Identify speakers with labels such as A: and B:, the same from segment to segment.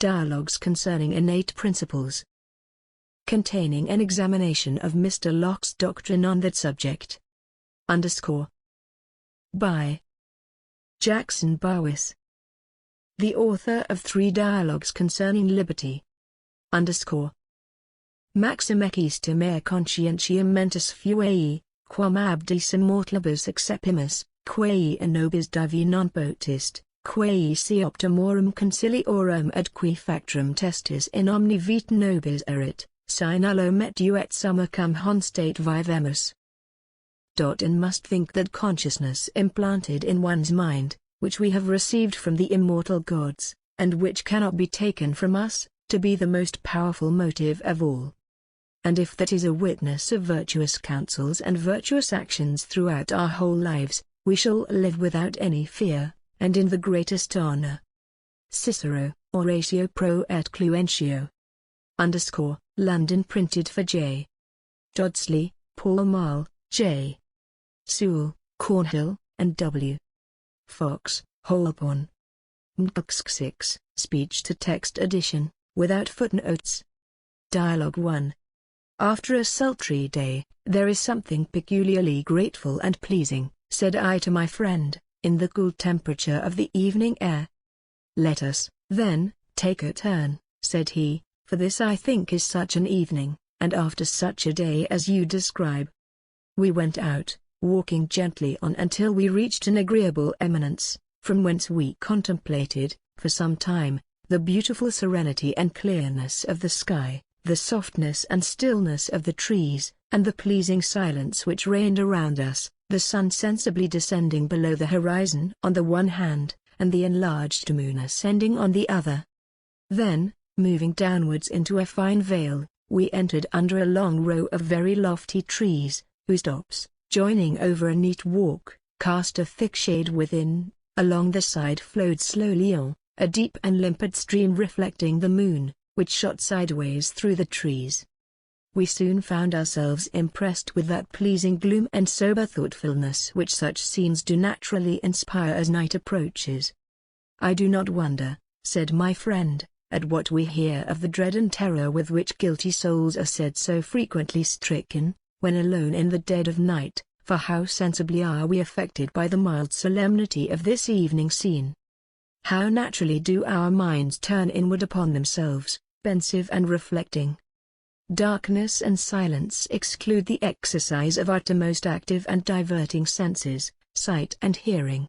A: Dialogues concerning innate principles. Containing an examination of Mr. Locke's doctrine on that subject. By Jackson Barwis, the author of 3 dialogues concerning liberty. Maximeque aestimare conscientiam mentis fuae, quam diis immortalibus accepimus, quae nobis divi non potest, quae si optimorum consiliorum atque factorum testis in omni vita nobis erit, sine ullo metu et summa cum honestate vivemus. And must think that consciousness implanted in one's mind, which we have received from the immortal gods, and which cannot be taken from us, to be the most powerful motive of all. And if that is a witness of virtuous counsels and virtuous actions throughout our whole lives, we shall live without any fear, and in the greatest honor. Cicero, Oratio pro et Cluentio. London, printed for J. Dodsley, Paul Marl, J. Sewell, Cornhill, and W. Fox, Holborn. MCX 6, speech-to-text edition, without footnotes. Dialogue 1. After a sultry day, there is something peculiarly grateful and pleasing, said I to my friend, in the cool temperature of the evening air. Let us, then, take a turn, said he, for this I think is such an evening, and after such a day as you describe. We went out, walking gently on until we reached an agreeable eminence, from whence we contemplated, for some time, the beautiful serenity and clearness of the sky, the softness and stillness of the trees, and the pleasing silence which reigned around us, the sun sensibly descending below the horizon on the one hand, and the enlarged moon ascending on the other. Then, moving downwards into a fine vale, we entered under a long row of very lofty trees, whose tops, joining over a neat walk, cast a thick shade within. Along the side flowed slowly on, a deep and limpid stream reflecting the moon, which shot sideways through the trees. We soon found ourselves impressed with that pleasing gloom and sober thoughtfulness which such scenes do naturally inspire as night approaches. I do not wonder, said my friend, at what we hear of the dread and terror with which guilty souls are said so frequently stricken, when alone in the dead of night, for how sensibly are we affected by the mild solemnity of this evening scene. How naturally do our minds turn inward upon themselves, pensive and reflecting. Darkness and silence exclude the exercise of our two most active and diverting senses, sight and hearing.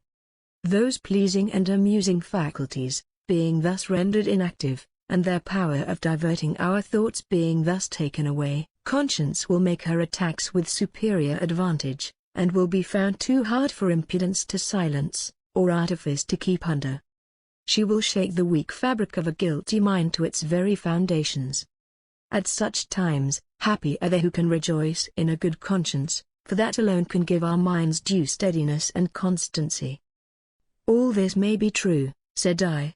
A: Those pleasing and amusing faculties, being thus rendered inactive, and their power of diverting our thoughts being thus taken away, conscience will make her attacks with superior advantage, and will be found too hard for impudence to silence, or artifice to keep under. She will shake the weak fabric of a guilty mind to its very foundations. At such times, happy are they who can rejoice in a good conscience, for that alone can give our minds due steadiness and constancy. All this may be true, said I.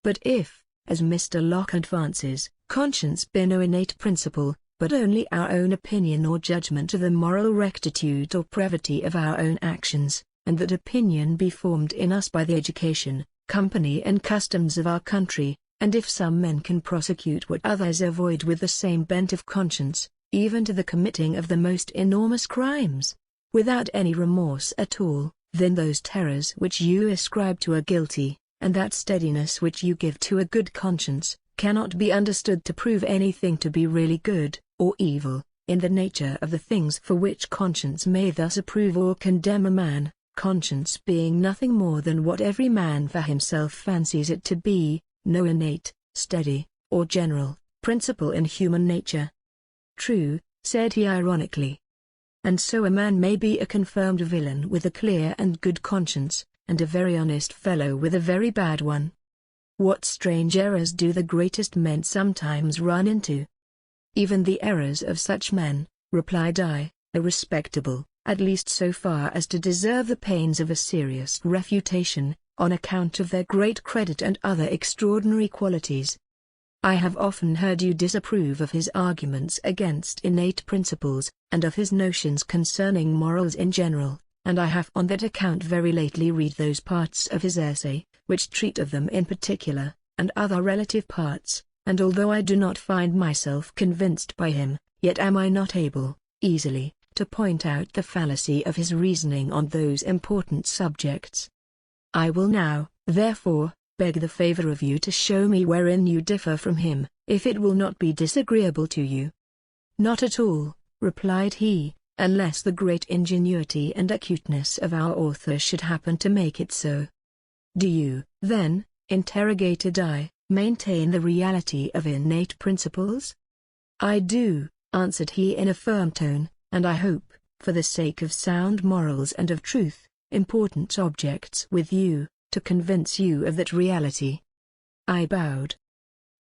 A: But if, as Mr. Locke advances, conscience be no innate principle, but only our own opinion or judgment of the moral rectitude or pravity of our own actions, and that opinion be formed in us by the education, company and customs of our country, and if some men can prosecute what others avoid with the same bent of conscience, even to the committing of the most enormous crimes, without any remorse at all, then those terrors which you ascribe to a guilty, and that steadiness which you give to a good conscience, cannot be understood to prove anything to be really good, or evil, in the nature of the things for which conscience may thus approve or condemn a man, conscience being nothing more than what every man for himself fancies it to be, no innate, steady, or general, principle in human nature. True, said he ironically. And so a man may be a confirmed villain with a clear and good conscience, and a very honest fellow with a very bad one. What strange errors do the greatest men sometimes run into! Even the errors of such men, replied I, are respectable, at least so far as to deserve the pains of a serious refutation, on account of their great credit and other extraordinary qualities. I have often heard you disapprove of his arguments against innate principles, and of his notions concerning morals in general, and I have on that account very lately read those parts of his essay, which treat of them in particular, and other relative parts, and although I do not find myself convinced by him, yet am I not able, easily, to point out the fallacy of his reasoning on those important subjects. I will now, therefore, beg the favor of you to show me wherein you differ from him, if it will not be disagreeable to you. Not at all, replied he, unless the great ingenuity and acuteness of our author should happen to make it so. Do you, then, interrogated I, maintain the reality of innate principles? I do, answered he in a firm tone, and I hope, for the sake of sound morals and of truth, important objects with you, to convince you of that reality. I bowed.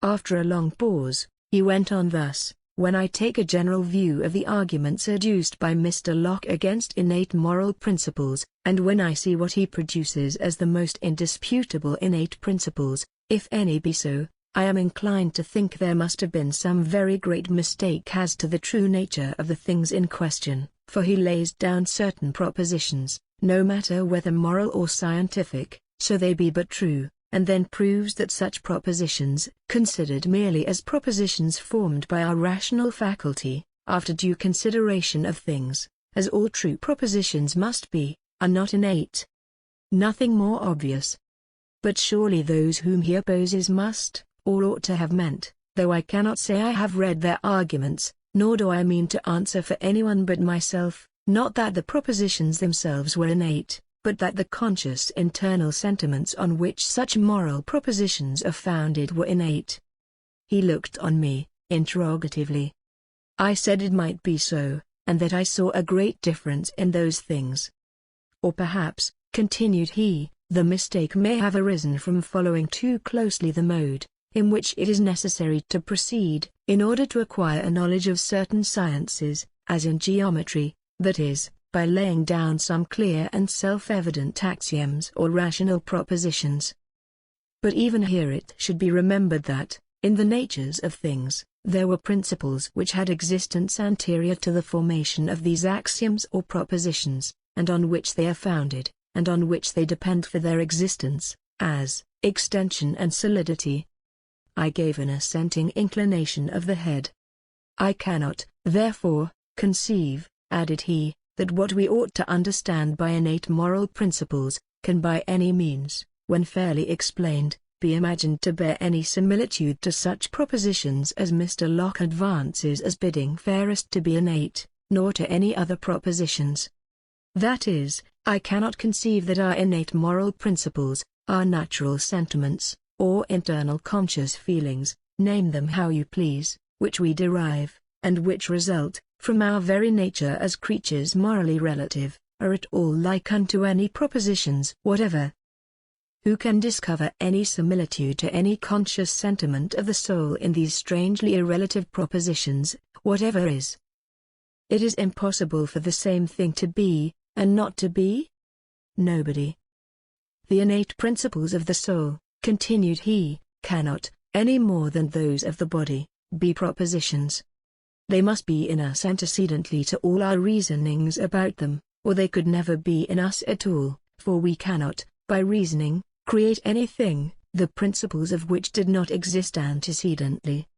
A: After a long pause, he went on thus: when I take a general view of the arguments adduced by Mr. Locke against innate moral principles, and when I see what he produces as the most indisputable innate principles, if any be so, I am inclined to think there must have been some very great mistake as to the true nature of the things in question, for he lays down certain propositions, no matter whether moral or scientific, so they be but true, and then proves that such propositions, considered merely as propositions formed by our rational faculty, after due consideration of things, as all true propositions must be, are not innate. Nothing more obvious. But surely those whom he opposes must, or ought to have meant, though I cannot say I have read their arguments, nor do I mean to answer for anyone but myself, not that the propositions themselves were innate, but that the conscious internal sentiments on which such moral propositions are founded were innate. He looked on me, interrogatively. I said it might be so, and that I saw a great difference in those things. Or perhaps, continued he, the mistake may have arisen from following too closely the mode in which it is necessary to proceed, in order to acquire a knowledge of certain sciences, as in geometry, that is, by laying down some clear and self-evident axioms or rational propositions. But even here it should be remembered that, in the natures of things, there were principles which had existence anterior to the formation of these axioms or propositions, and on which they are founded, and on which they depend for their existence, as extension and solidity. I gave an assenting inclination of the head. I cannot, therefore, conceive, added he, that what we ought to understand by innate moral principles, can by any means, when fairly explained, be imagined to bear any similitude to such propositions as Mr. Locke advances as bidding fairest to be innate, nor to any other propositions. That is, I cannot conceive that our innate moral principles, our natural sentiments, or internal conscious feelings, name them how you please, which we derive, and which result, from our very nature as creatures morally relative, are at all like unto any propositions whatever. Who can discover any similitude to any conscious sentiment of the soul in these strangely irrelative propositions, whatever is? It is impossible for the same thing to be, and not to be? Nobody. The innate principles of the soul, continued he, cannot, any more than those of the body, be propositions. They must be in us antecedently to all our reasonings about them, or they could never be in us at all, for we cannot, by reasoning, create anything, the principles of which did not exist antecedently.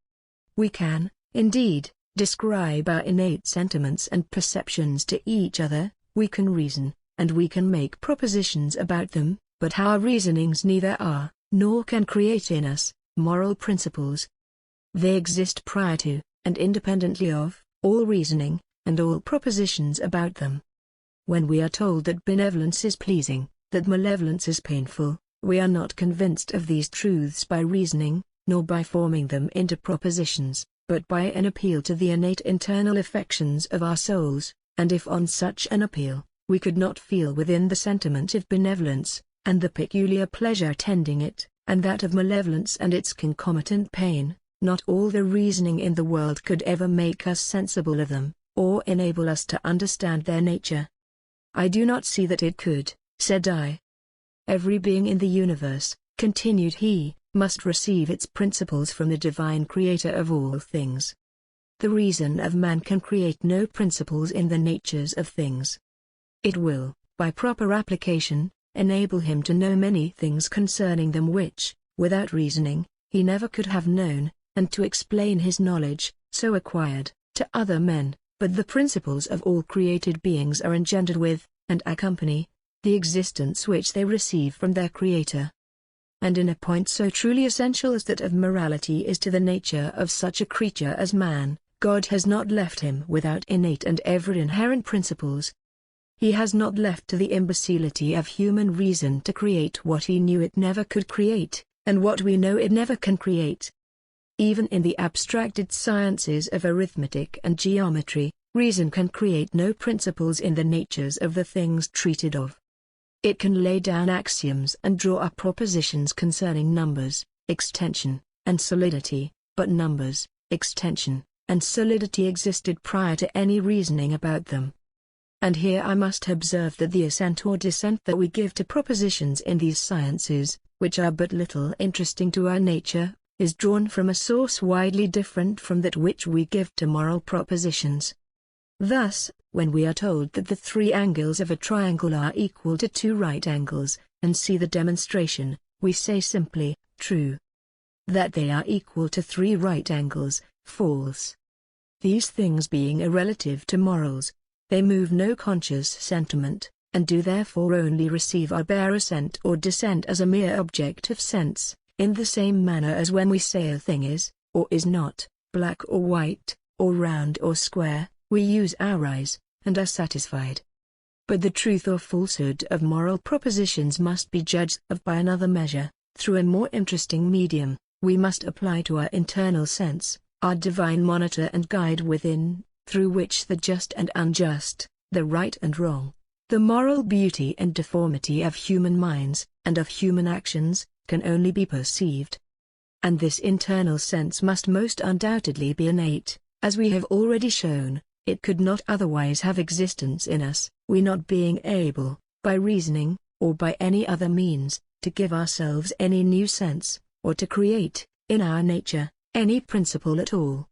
A: We can, indeed, describe our innate sentiments and perceptions to each other, we can reason, and we can make propositions about them, but our reasonings neither are, nor can create in us, moral principles. They exist prior to, and independently of, all reasoning, and all propositions about them. When we are told that benevolence is pleasing, that malevolence is painful, we are not convinced of these truths by reasoning, nor by forming them into propositions, but by an appeal to the innate internal affections of our souls, and if on such an appeal, we could not feel within the sentiment of benevolence, and the peculiar pleasure attending it, and that of malevolence and its concomitant pain, not all the reasoning in the world could ever make us sensible of them, or enable us to understand their nature. I do not see that it could, said I. Every being in the universe, continued he, must receive its principles from the divine creator of all things. The reason of man can create no principles in the natures of things. It will, by proper application, enable him to know many things concerning them which, without reasoning, he never could have known, and to explain his knowledge, so acquired, to other men, but the principles of all created beings are engendered with, and accompany, the existence which they receive from their Creator. And in a point so truly essential as that of morality is to the nature of such a creature as man, God has not left him without innate and ever inherent principles. He has not left to the imbecility of human reason to create what he knew it never could create, and what we know it never can create. Even in the abstracted sciences of arithmetic and geometry, reason can create no principles in the natures of the things treated of. It can lay down axioms and draw up propositions concerning numbers, extension, and solidity, but numbers, extension, and solidity existed prior to any reasoning about them. And here I must observe that the assent or dissent that we give to propositions in these sciences, which are but little interesting to our nature, is drawn from a source widely different from that which we give to moral propositions. Thus, when we are told that the 3 angles of a triangle are equal to 2 right angles, and see the demonstration, we say simply, true. That they are equal to 3 right angles, false. These things being irrelative to morals, they move no conscious sentiment, and do therefore only receive our bare assent or dissent as a mere object of sense, in the same manner as when we say a thing is, or is not, black or white, or round or square, we use our eyes, and are satisfied. But the truth or falsehood of moral propositions must be judged of by another measure, through a more interesting medium. We must apply to our internal sense, our divine monitor and guide within, through which the just and unjust, the right and wrong, the moral beauty and deformity of human minds, and of human actions, can only be perceived. And this internal sense must most undoubtedly be innate, as we have already shown. It could not otherwise have existence in us, we not being able, by reasoning, or by any other means, to give ourselves any new sense, or to create, in our nature, any principle at all.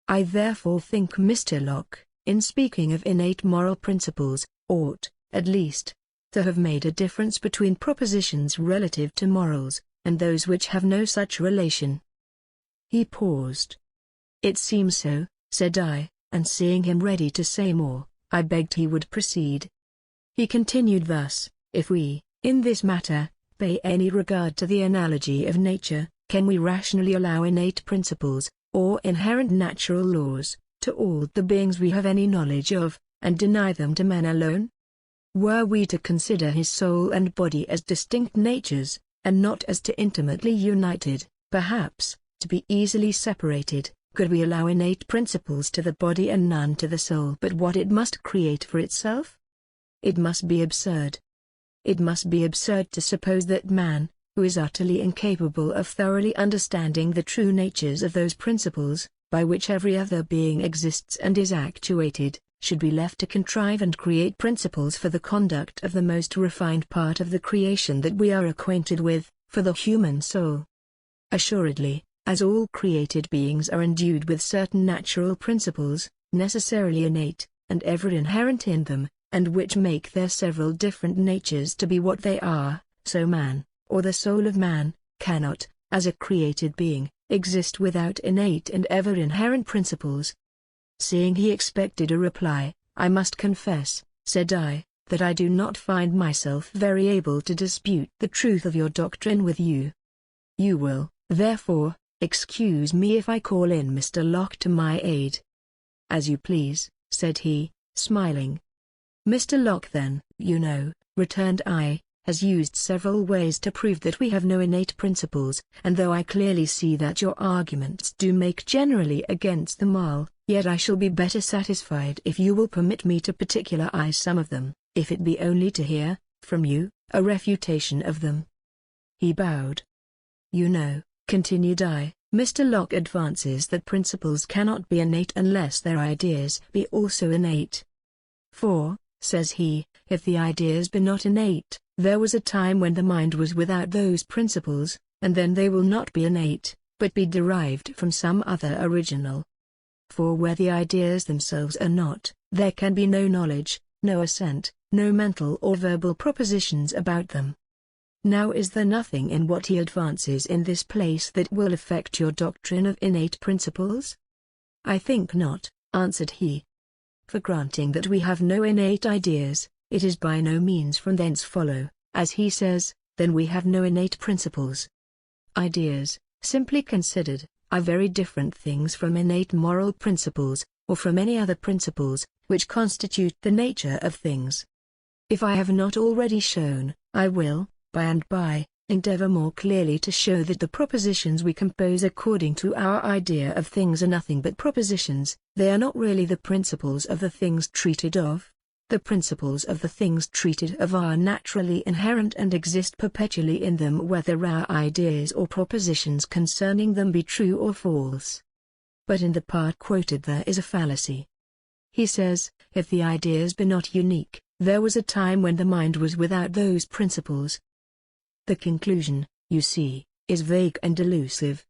A: I therefore think Mr. Locke, in speaking of innate moral principles, ought, at least, to have made a difference between propositions relative to morals, and those which have no such relation. He paused. It seems so, said I. And seeing him ready to say more, I begged he would proceed. He continued thus, if we, in this matter, pay any regard to the analogy of nature, can we rationally allow innate principles, or inherent natural laws, to all the beings we have any knowledge of, and deny them to men alone? Were we to consider his soul and body as distinct natures, and not as to intimately united, perhaps, to be easily separated, could we allow innate principles to the body and none to the soul but what it must create for itself? It must be absurd. It must be absurd to suppose that man, who is utterly incapable of thoroughly understanding the true natures of those principles, by which every other being exists and is actuated, should be left to contrive and create principles for the conduct of the most refined part of the creation that we are acquainted with, for the human soul. Assuredly, as all created beings are endued with certain natural principles, necessarily innate, and ever inherent in them, and which make their several different natures to be what they are, so man, or the soul of man, cannot, as a created being, exist without innate and ever inherent principles. Seeing he expected a reply, I must confess, said I, that I do not find myself very able to dispute the truth of your doctrine with you. You will, therefore, excuse me if I call in Mr. Locke to my aid. As you please, said he, smiling. Mr. Locke then, you know, returned I, has used several ways to prove that we have no innate principles, and though I clearly see that your arguments do make generally against them all, yet I shall be better satisfied if you will permit me to particularize some of them, if it be only to hear, from you, a refutation of them. He bowed. You know, continued I, Mr. Locke advances that principles cannot be innate unless their ideas be also innate. For, says he, if the ideas be not innate, there was a time when the mind was without those principles, and then they will not be innate, but be derived from some other original. For where the ideas themselves are not, there can be no knowledge, no assent, no mental or verbal propositions about them. Now is there nothing in what he advances in this place that will affect your doctrine of innate principles? I think not, answered he. For granting that we have no innate ideas, it is by no means from thence follow, as he says, then we have no innate principles. Ideas, simply considered, are very different things from innate moral principles, or from any other principles, which constitute the nature of things. If I have not already shown, I will, by and by, endeavor more clearly to show that the propositions we compose according to our idea of things are nothing but propositions. They are not really the principles of the things treated of. The principles of the things treated of are naturally inherent and exist perpetually in them, whether our ideas or propositions concerning them be true or false. But in the part quoted there is a fallacy. He says, if the ideas be not unique, there was a time when the mind was without those principles. The conclusion, you see, is vague and delusive.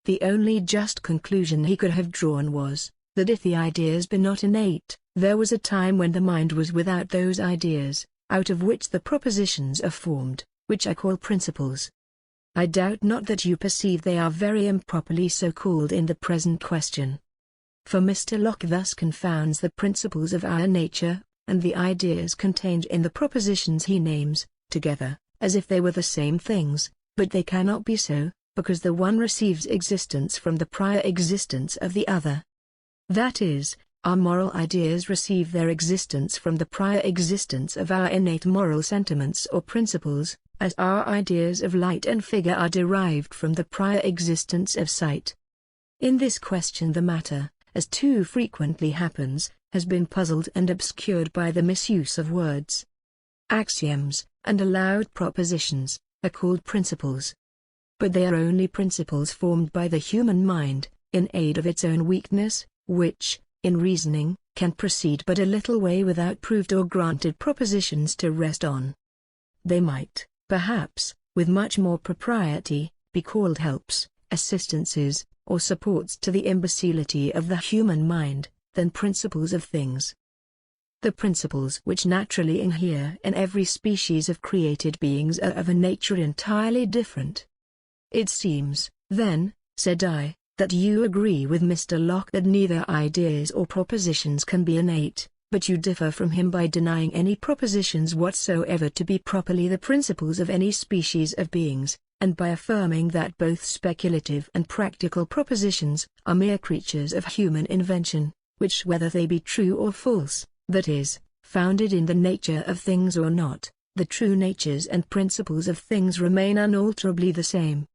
A: The only just conclusion he could have drawn was, that if the ideas be not innate, there was a time when the mind was without those ideas, out of which the propositions are formed, which I call principles. I doubt not that you perceive they are very improperly so called in the present question. For Mr. Locke thus confounds the principles of our nature, and the ideas contained in the propositions he names, together, as if they were the same things, but they cannot be so, because the one receives existence from the prior existence of the other. That is, our moral ideas receive their existence from the prior existence of our innate moral sentiments or principles, as our ideas of light and figure are derived from the prior existence of sight. In this question the matter, as too frequently happens, has been puzzled and obscured by the misuse of words. Axioms, and allowed propositions, are called principles. But they are only principles formed by the human mind, in aid of its own weakness, which, in reasoning, can proceed but a little way without proved or granted propositions to rest on. They might, perhaps, with much more propriety, be called helps, assistances, or supports to the imbecility of the human mind, than principles of things. The principles which naturally inhere in every species of created beings are of a nature entirely different. It seems, then, said I, that you agree with Mr. Locke that neither ideas or propositions can be innate, but you differ from him by denying any propositions whatsoever to be properly the principles of any species of beings, and by affirming that both speculative and practical propositions are mere creatures of human invention, which whether they be true or false, that is, founded in the nature of things or not, the true natures and principles of things remain unalterably the same.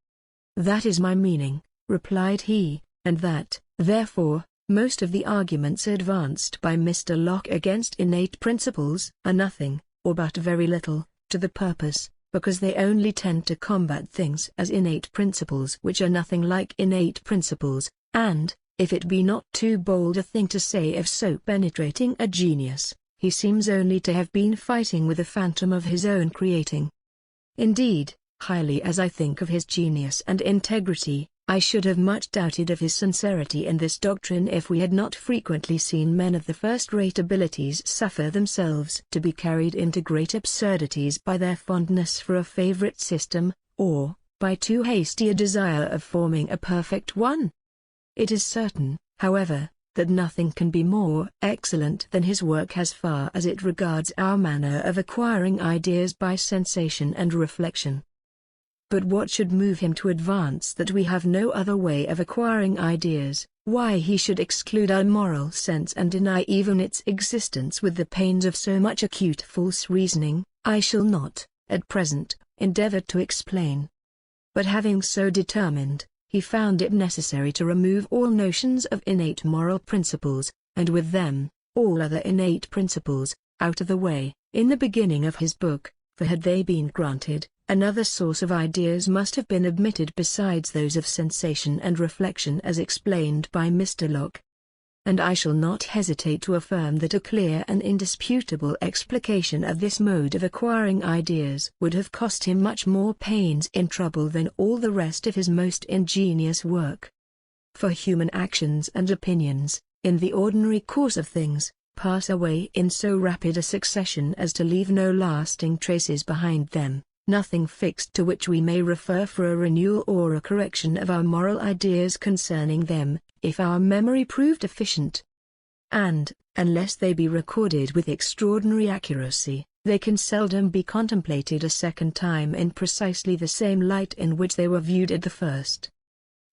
A: That is my meaning, replied he, and that, therefore, most of the arguments advanced by Mr. Locke against innate principles are nothing, or but very little, to the purpose, because they only tend to combat things as innate principles which are nothing like innate principles, and, if it be not too bold a thing to say of so penetrating a genius, he seems only to have been fighting with a phantom of his own creating. Indeed, highly as I think of his genius and integrity, I should have much doubted of his sincerity in this doctrine if we had not frequently seen men of the first-rate abilities suffer themselves to be carried into great absurdities by their fondness for a favorite system, or, by too hasty a desire of forming a perfect one. It is certain, however, that nothing can be more excellent than his work as far as it regards our manner of acquiring ideas by sensation and reflection. But what should move him to advance that we have no other way of acquiring ideas, why he should exclude our moral sense and deny even its existence with the pains of so much acute false reasoning, I shall not, at present, endeavor to explain. But having so determined, he found it necessary to remove all notions of innate moral principles, and with them, all other innate principles, out of the way, in the beginning of his book, for had they been granted, another source of ideas must have been admitted besides those of sensation and reflection as explained by Mr. Locke. And I shall not hesitate to affirm that a clear and indisputable explication of this mode of acquiring ideas would have cost him much more pains and trouble than all the rest of his most ingenious work. For human actions and opinions, in the ordinary course of things, pass away in so rapid a succession as to leave no lasting traces behind them, nothing fixed to which we may refer for a renewal or a correction of our moral ideas concerning them, if our memory prove deficient. And, unless they be recorded with extraordinary accuracy, they can seldom be contemplated a second time in precisely the same light in which they were viewed at the first.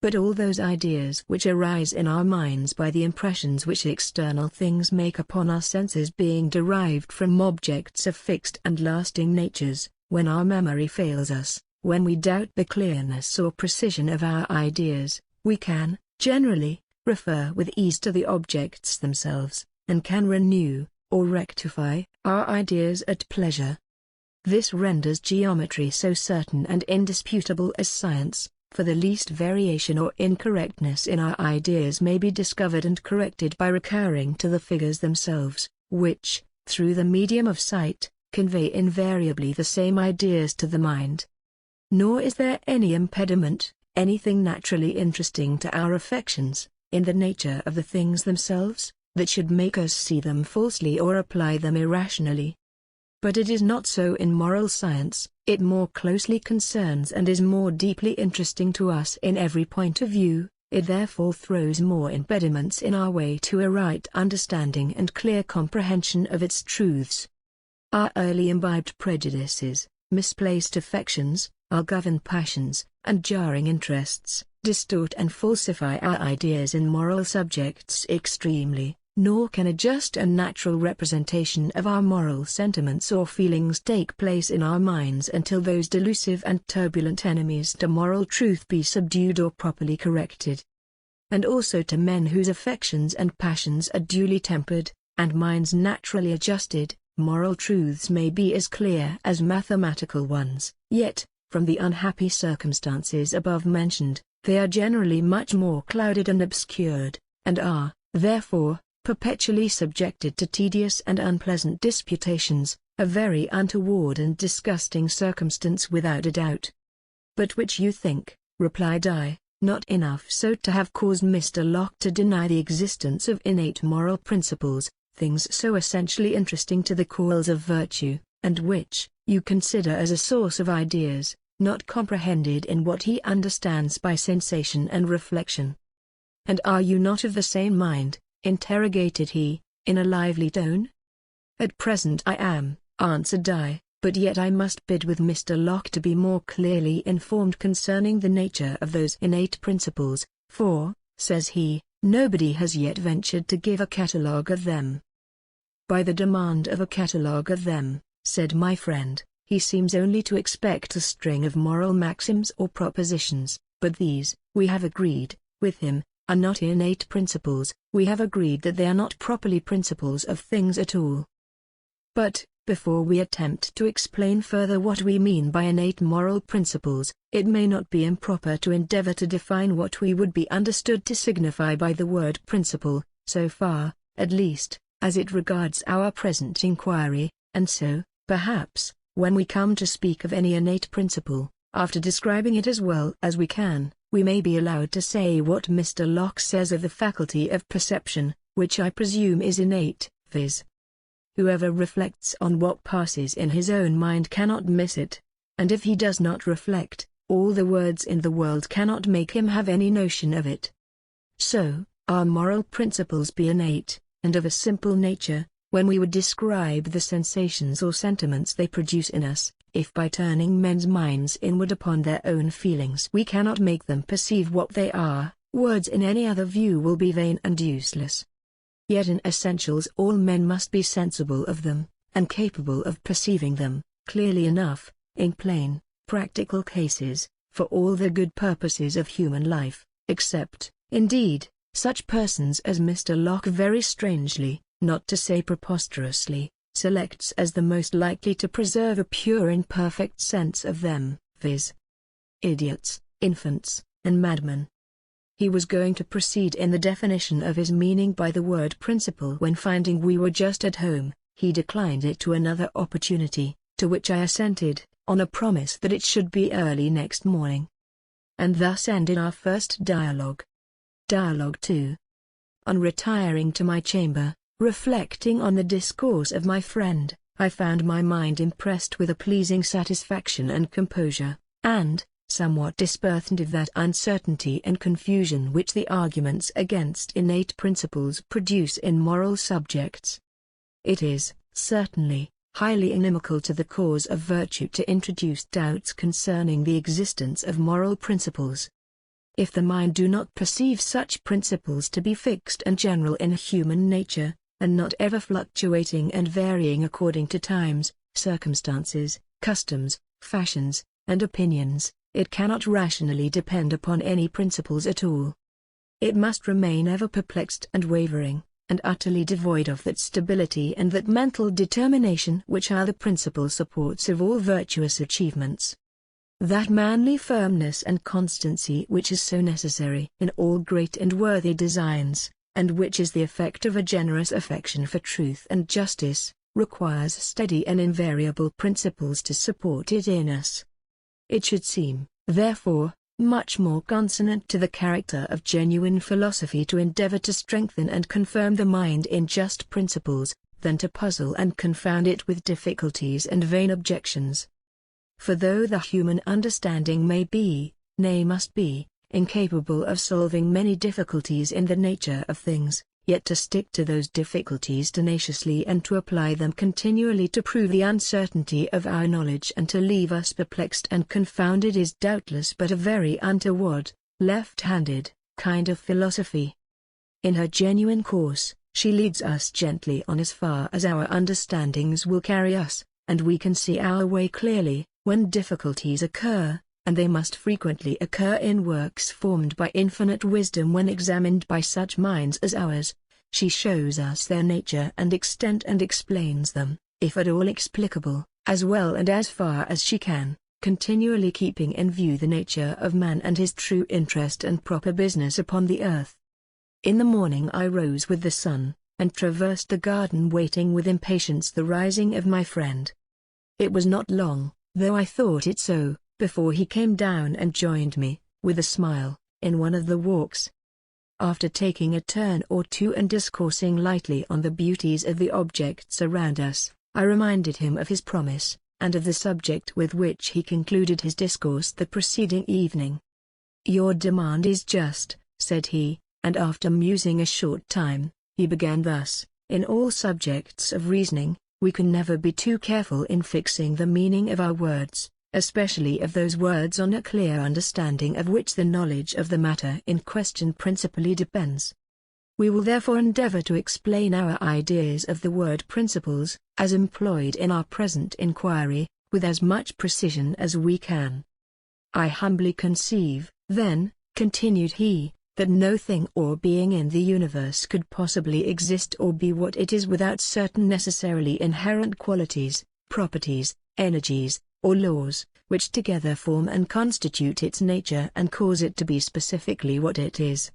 A: But all those ideas which arise in our minds by the impressions which external things make upon our senses being derived from objects of fixed and lasting natures, when our memory fails us, when we doubt the clearness or precision of our ideas, we can, generally, refer with ease to the objects themselves, and can renew, or rectify, our ideas at pleasure. This renders geometry so certain and indisputable as science, for the least variation or incorrectness in our ideas may be discovered and corrected by recurring to the figures themselves, which, through the medium of sight, convey invariably the same ideas to the mind. Nor is there any impediment, anything naturally interesting to our affections, in the nature of the things themselves, that should make us see them falsely or apply them irrationally. But it is not so in moral science. It more closely concerns and is more deeply interesting to us in every point of view. It therefore throws more impediments in our way to a right understanding and clear comprehension of its truths. Our early imbibed prejudices, misplaced affections, our governed passions, and jarring interests, distort and falsify our ideas in moral subjects extremely, nor can a just and natural representation of our moral sentiments or feelings take place in our minds until those delusive and turbulent enemies to moral truth be subdued or properly corrected. And also to men whose affections and passions are duly tempered, and minds naturally adjusted, moral truths may be as clear as mathematical ones, yet, from the unhappy circumstances above mentioned, they are generally much more clouded and obscured, and are, therefore, perpetually subjected to tedious and unpleasant disputations, a very untoward and disgusting circumstance without a doubt. But which you think, replied I, not enough so to have caused Mr. Locke to deny the existence of innate moral principles, things so essentially interesting to the cause of virtue, and which, you consider as a source of ideas, not comprehended in what he understands by sensation and reflection. And are you not of the same mind? Interrogated he, in a lively tone. At present I am, answered I, but yet I must bid with Mr. Locke to be more clearly informed concerning the nature of those innate principles, for, says he, nobody has yet ventured to give a catalogue of them. By the demand of a catalogue of them, said my friend, he seems only to expect a string of moral maxims or propositions, but these, we have agreed, with him, are not innate principles. We have agreed that they are not properly principles of things at all. But, before we attempt to explain further what we mean by innate moral principles, it may not be improper to endeavor to define what we would be understood to signify by the word principle, so far, at least, as it regards our present inquiry, and so, perhaps, when we come to speak of any innate principle, after describing it as well as we can, we may be allowed to say what Mr. Locke says of the faculty of perception, which I presume is innate, viz. Whoever reflects on what passes in his own mind cannot miss it, and if he does not reflect, all the words in the world cannot make him have any notion of it. So, our moral principles be innate, and of a simple nature, when we would describe the sensations or sentiments they produce in us, if by turning men's minds inward upon their own feelings we cannot make them perceive what they are, words in any other view will be vain and useless. Yet in essentials all men must be sensible of them, and capable of perceiving them, clearly enough, in plain, practical cases, for all the good purposes of human life, except, indeed, such persons as Mr. Locke very strangely, not to say preposterously, selects as the most likely to preserve a pure and perfect sense of them, viz. Idiots, infants, and madmen. He was going to proceed in the definition of his meaning by the word principle when, finding we were just at home, he declined it to another opportunity, to which I assented, on a promise that it should be early next morning. And thus ended our first dialogue. Dialogue 2. On retiring to my chamber, reflecting on the discourse of my friend, I found my mind impressed with a pleasing satisfaction and composure, and, somewhat disburthened of that uncertainty and confusion which the arguments against innate principles produce in moral subjects. It is, certainly, highly inimical to the cause of virtue to introduce doubts concerning the existence of moral principles. If the mind do not perceive such principles to be fixed and general in human nature, and not ever fluctuating and varying according to times, circumstances, customs, fashions, and opinions, it cannot rationally depend upon any principles at all. It must remain ever perplexed and wavering, and utterly devoid of that stability and that mental determination which are the principal supports of all virtuous achievements. That manly firmness and constancy which is so necessary in all great and worthy designs, and which is the effect of a generous affection for truth and justice, requires steady and invariable principles to support it in us. It should seem, therefore, much more consonant to the character of genuine philosophy to endeavor to strengthen and confirm the mind in just principles, than to puzzle and confound it with difficulties and vain objections. For though the human understanding may be, nay must be, incapable of solving many difficulties in the nature of things, yet to stick to those difficulties tenaciously and to apply them continually to prove the uncertainty of our knowledge and to leave us perplexed and confounded is doubtless but a very untoward, left-handed, kind of philosophy. In her genuine course, she leads us gently on as far as our understandings will carry us, and we can see our way clearly. When difficulties occur, and they must frequently occur in works formed by infinite wisdom when examined by such minds as ours, she shows us their nature and extent and explains them, if at all explicable, as well and as far as she can, continually keeping in view the nature of man and his true interest and proper business upon the earth. In the morning I rose with the sun, and traversed the garden waiting with impatience the rising of my friend. It was not long, though I thought it so, before he came down and joined me, with a smile, in one of the walks. After taking a turn or two and discoursing lightly on the beauties of the objects around us, I reminded him of his promise, and of the subject with which he concluded his discourse the preceding evening. "Your demand is just," said he, and after musing a short time, he began thus: "In all subjects of reasoning, we can never be too careful in fixing the meaning of our words, especially of those words on a clear understanding of which the knowledge of the matter in question principally depends. We will therefore endeavor to explain our ideas of the word principles, as employed in our present inquiry, with as much precision as we can. I humbly conceive, then," continued he, "that no thing or being in the universe could possibly exist or be what it is without certain necessarily inherent qualities, properties, energies, or laws, which together form and constitute its nature and cause it to be specifically what it is.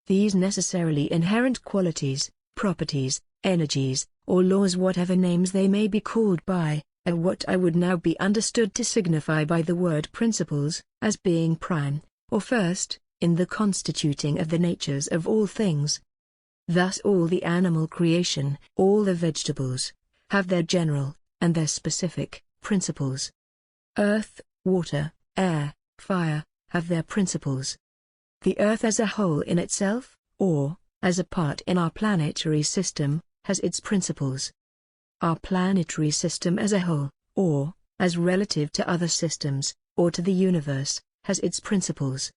A: These necessarily inherent qualities, properties, energies, or laws, whatever names they may be called by, are what I would now be understood to signify by the word principles, as being prime, or first, in the constituting of the natures of all things. Thus all the animal creation, all the vegetables, have their general, and their specific, principles. Earth, water, air, fire, have their principles. The earth as a whole in itself, or, as a part in our planetary system, has its principles. Our planetary system as a whole, or, as relative to other systems, or to the universe, has its principles.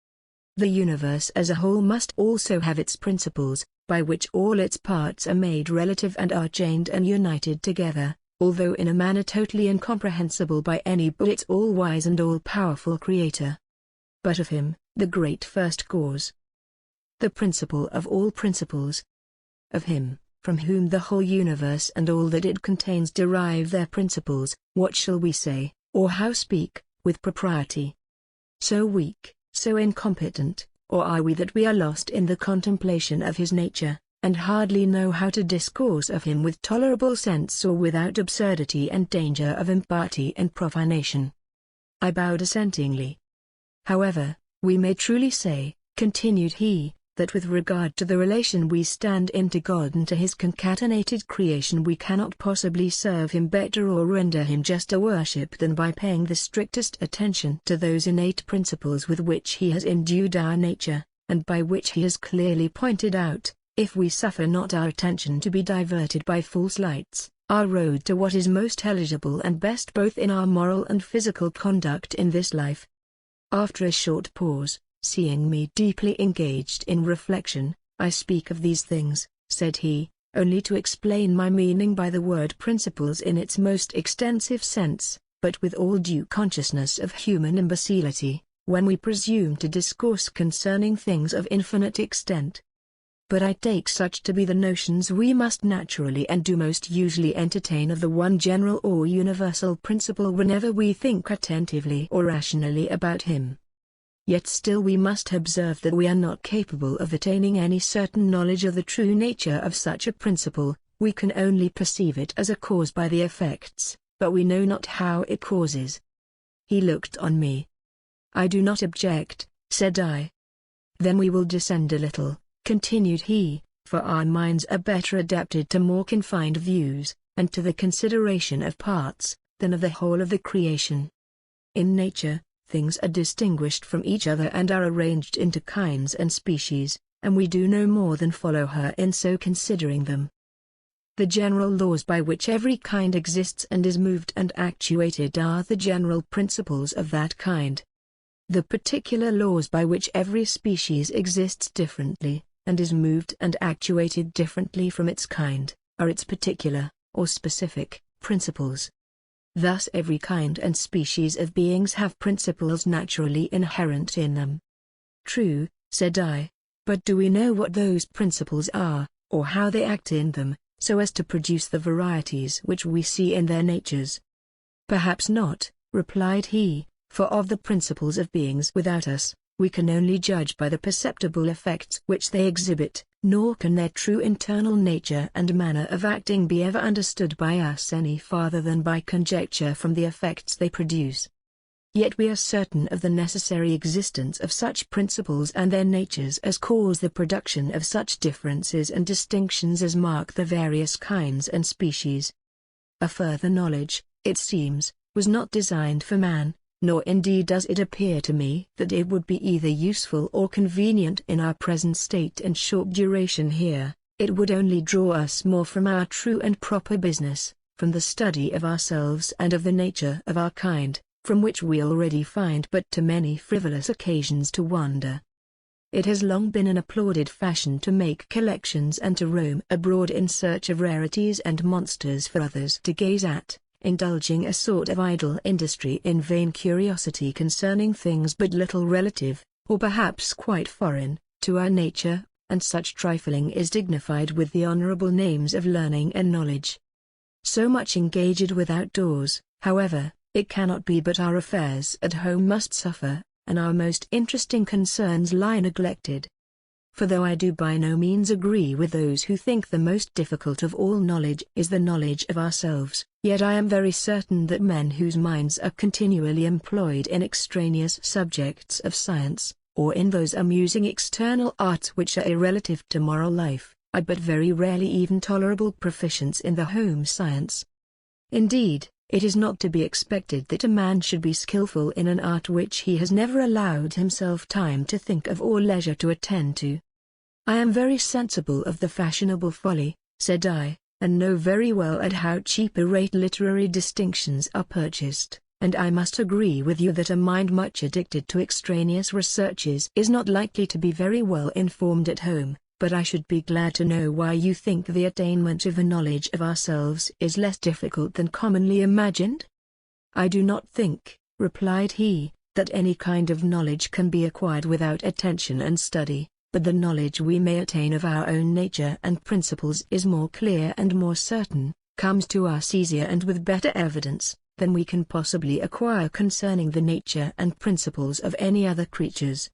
A: The universe as a whole must also have its principles, by which all its parts are made relative and are chained and united together, although in a manner totally incomprehensible by any but its all-wise and all-powerful Creator. But of Him, the great first cause, the principle of all principles, of Him, from whom the whole universe and all that it contains derive their principles, what shall we say, or how speak, with propriety? So weak, so incompetent, or are we that we are lost in the contemplation of His nature, and hardly know how to discourse of Him with tolerable sense or without absurdity and danger of impiety and profanation? I bowed assentingly. However, we may truly say, continued he, that with regard to the relation we stand in to God and to his concatenated creation we cannot possibly serve him better or render him juster worship than by paying the strictest attention to those innate principles with which he has endued our nature, and by which he has clearly pointed out, if we suffer not our attention to be diverted by false lights, our road to what is most eligible and best both in our moral and physical conduct in this life. After a short pause, seeing me deeply engaged in reflection, "I speak of these things," said he, "only to explain my meaning by the word principles in its most extensive sense, but with all due consciousness of human imbecility, when we presume to discourse concerning things of infinite extent. But I take such to be the notions we must naturally and do most usually entertain of the one general or universal principle whenever we think attentively or rationally about him. Yet still we must observe that we are not capable of attaining any certain knowledge of the true nature of such a principle, we can only perceive it as a cause by the effects, but we know not how it causes." He looked on me. "I do not object," said I. "Then we will descend a little," continued he, "for our minds are better adapted to more confined views, and to the consideration of parts, than of the whole of the creation. In nature, things are distinguished from each other and are arranged into kinds and species, and we do no more than follow her in so considering them. The general laws by which every kind exists and is moved and actuated are the general principles of that kind. The particular laws by which every species exists differently, and is moved and actuated differently from its kind, are its particular, or specific, principles. Thus every kind and species of beings have principles naturally inherent in them." "True," said I, "but do we know what those principles are, or how they act in them, so as to produce the varieties which we see in their natures?" "Perhaps not," replied he, "for of the principles of beings without us, we can only judge by the perceptible effects which they exhibit, nor can their true internal nature and manner of acting be ever understood by us any farther than by conjecture from the effects they produce. Yet we are certain of the necessary existence of such principles and their natures as cause the production of such differences and distinctions as mark the various kinds and species. A further knowledge, it seems, was not designed for man, nor indeed does it appear to me that it would be either useful or convenient in our present state and short duration here. It would only draw us more from our true and proper business, from the study of ourselves and of the nature of our kind, from which we already find but too many frivolous occasions to wander. It has long been an applauded fashion to make collections and to roam abroad in search of rarities and monsters for others to gaze at, indulging a sort of idle industry in vain curiosity concerning things but little relative, or perhaps quite foreign, to our nature, and such trifling is dignified with the honorable names of learning and knowledge. So much engaged with outdoors, however, it cannot be but our affairs at home must suffer, and our most interesting concerns lie neglected. For though I do by no means agree with those who think the most difficult of all knowledge is the knowledge of ourselves, yet I am very certain that men whose minds are continually employed in extraneous subjects of science, or in those amusing external arts which are irrelative to moral life, are but very rarely even tolerable proficients in the home science. Indeed, it is not to be expected that a man should be skillful in an art which he has never allowed himself time to think of or leisure to attend to. "I am very sensible of the fashionable folly," said I, "and know very well at how cheap a rate literary distinctions are purchased, and I must agree with you that a mind much addicted to extraneous researches is not likely to be very well informed at home, but I should be glad to know why you think the attainment of a knowledge of ourselves is less difficult than commonly imagined?" "I do not think," replied he, "that any kind of knowledge can be acquired without attention and study, but the knowledge we may attain of our own nature and principles is more clear and more certain, comes to us easier and with better evidence, than we can possibly acquire concerning the nature and principles of any other creatures.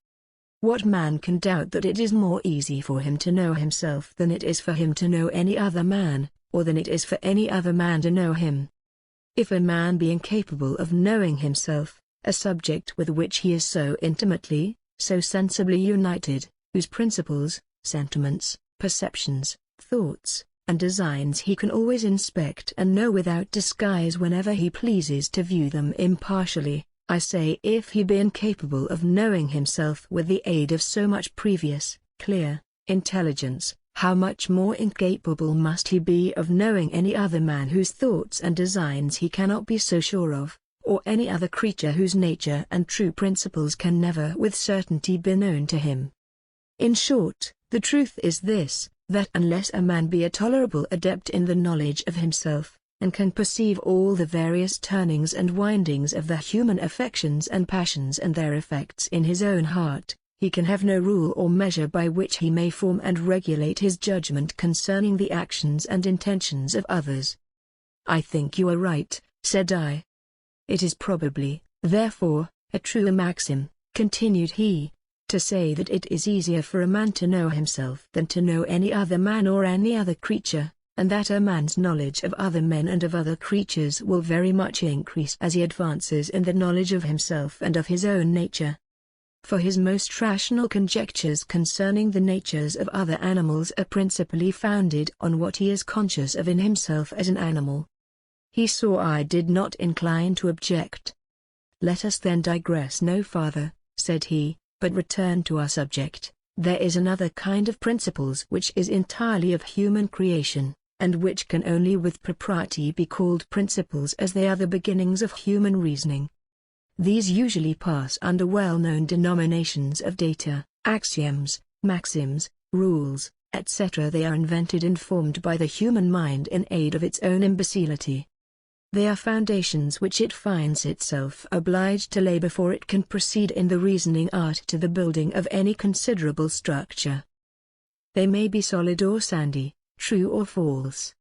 A: What man can doubt that it is more easy for him to know himself than it is for him to know any other man, or than it is for any other man to know him? If a man be incapable of knowing himself, a subject with which he is so intimately, so sensibly united, whose principles, sentiments, perceptions, thoughts, and designs he can always inspect and know without disguise whenever he pleases to view them impartially. I say, if he be incapable of knowing himself with the aid of so much previous, clear, intelligence, how much more incapable must he be of knowing any other man whose thoughts and designs he cannot be so sure of, or any other creature whose nature and true principles can never with certainty be known to him. In short, the truth is this, that unless a man be a tolerable adept in the knowledge of himself, and can perceive all the various turnings and windings of the human affections and passions and their effects in his own heart, he can have no rule or measure by which he may form and regulate his judgment concerning the actions and intentions of others. I think you are right, said I. It is probably, therefore, a true maxim, continued he, to say that it is easier for a man to know himself than to know any other man or any other creature, and that a man's knowledge of other men and of other creatures will very much increase as he advances in the knowledge of himself and of his own nature. For his most rational conjectures concerning the natures of other animals are principally founded on what he is conscious of in himself as an animal. He saw I did not incline to object. Let us then digress no farther, said he, but return to our subject. There is another kind of principles which is entirely of human creation, and which can only with propriety be called principles as they are the beginnings of human reasoning. These usually pass under well-known denominations of data, axioms, maxims, rules, etc. They are invented and formed by the human mind in aid of its own imbecility. They are foundations which it finds itself obliged to lay before it can proceed in the reasoning art to the building of any considerable structure. They may be solid or sandy, true or false.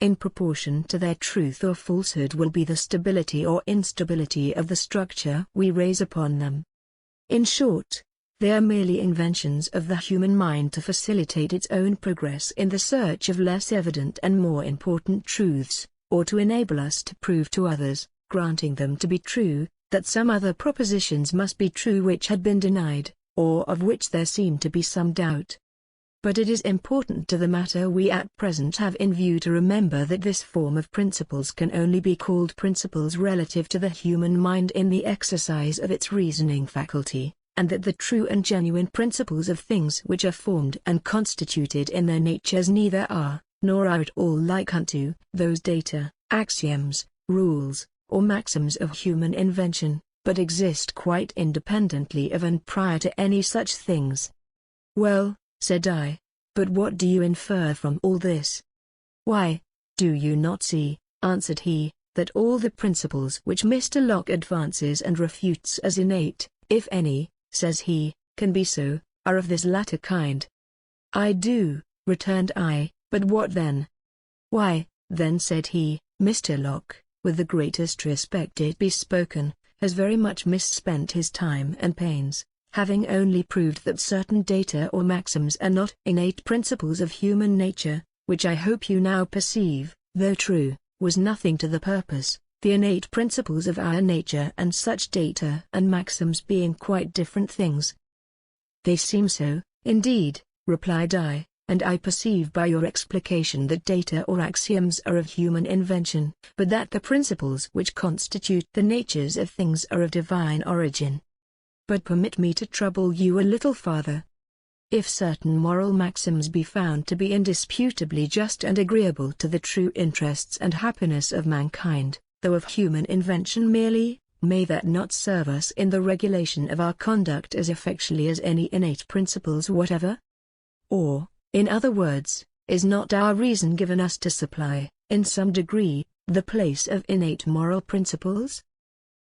A: In proportion to their truth or falsehood will be the stability or instability of the structure we raise upon them. In short, they are merely inventions of the human mind to facilitate its own progress in the search of less evident and more important truths, or to enable us to prove to others, granting them to be true, that some other propositions must be true which had been denied, or of which there seemed to be some doubt. But it is important to the matter we at present have in view to remember that this form of principles can only be called principles relative to the human mind in the exercise of its reasoning faculty, and that the true and genuine principles of things which are formed and constituted in their natures neither are, nor are at all like unto those data, axioms, rules, or maxims of human invention, but exist quite independently of and prior to any such things. Well, said I, but what do you infer from all this? Why, do you not see, answered he, that all the principles which Mr. Locke advances and refutes as innate, if any, says he, can be so, are of this latter kind? I do, returned I, but what then? Why, then said he, Mr. Locke, with the greatest respect it be spoken, has very much misspent his time and pains, having only proved that certain data or maxims are not innate principles of human nature, which I hope you now perceive, though true, was nothing to the purpose, the innate principles of our nature and such data and maxims being quite different things. They seem so, indeed, replied I, and I perceive by your explication that data or axioms are of human invention, but that the principles which constitute the natures of things are of divine origin. But permit me to trouble you a little farther. If certain moral maxims be found to be indisputably just and agreeable to the true interests and happiness of mankind, though of human invention merely, may that not serve us in the regulation of our conduct as effectually as any innate principles whatever? Or, in other words, is not our reason given us to supply, in some degree, the place of innate moral principles?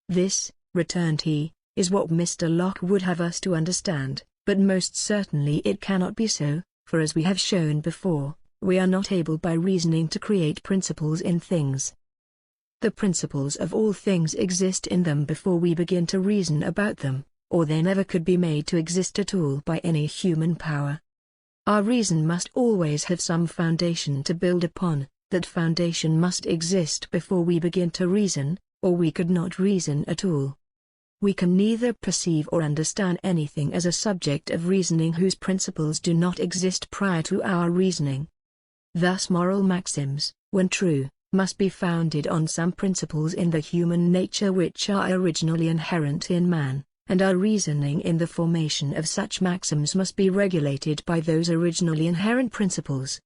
A: This, returned he, is what Mr. Locke would have us to understand, but most certainly it cannot be so, for as we have shown before, we are not able by reasoning to create principles in things. The principles of all things exist in them before we begin to reason about them, or they never could be made to exist at all by any human power. Our reason must always have some foundation to build upon, that foundation must exist before we begin to reason, or we could not reason at all. We can neither perceive or understand anything as a subject of reasoning whose principles do not exist prior to our reasoning. Thus moral maxims, when true, must be founded on some principles in the human nature which are originally inherent in man, and our reasoning in the formation of such maxims must be regulated by those originally inherent principles.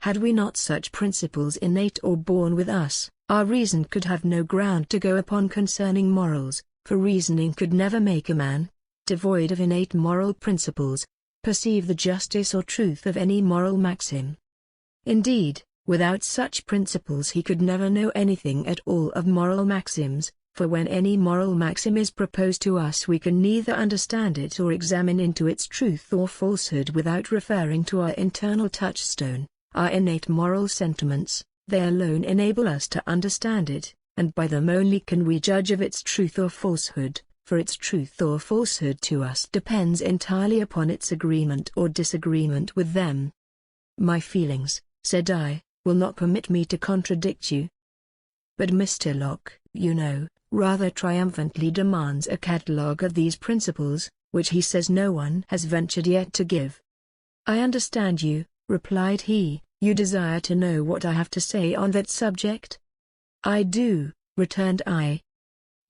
A: Had we not such principles innate or born with us, our reason could have no ground to go upon concerning morals, for reasoning could never make a man, devoid of innate moral principles, perceive the justice or truth of any moral maxim. Indeed, without such principles he could never know anything at all of moral maxims, for when any moral maxim is proposed to us we can neither understand it or examine into its truth or falsehood without referring to our internal touchstone, our innate moral sentiments. They alone enable us to understand it, and by them only can we judge of its truth or falsehood, for its truth or falsehood to us depends entirely upon its agreement or disagreement with them. My feelings, said I, will not permit me to contradict you. But Mr. Locke, you know, rather triumphantly demands a catalogue of these principles, which he says no one has ventured yet to give. I understand you, replied he. You desire to know what I have to say on that subject? I do, returned I.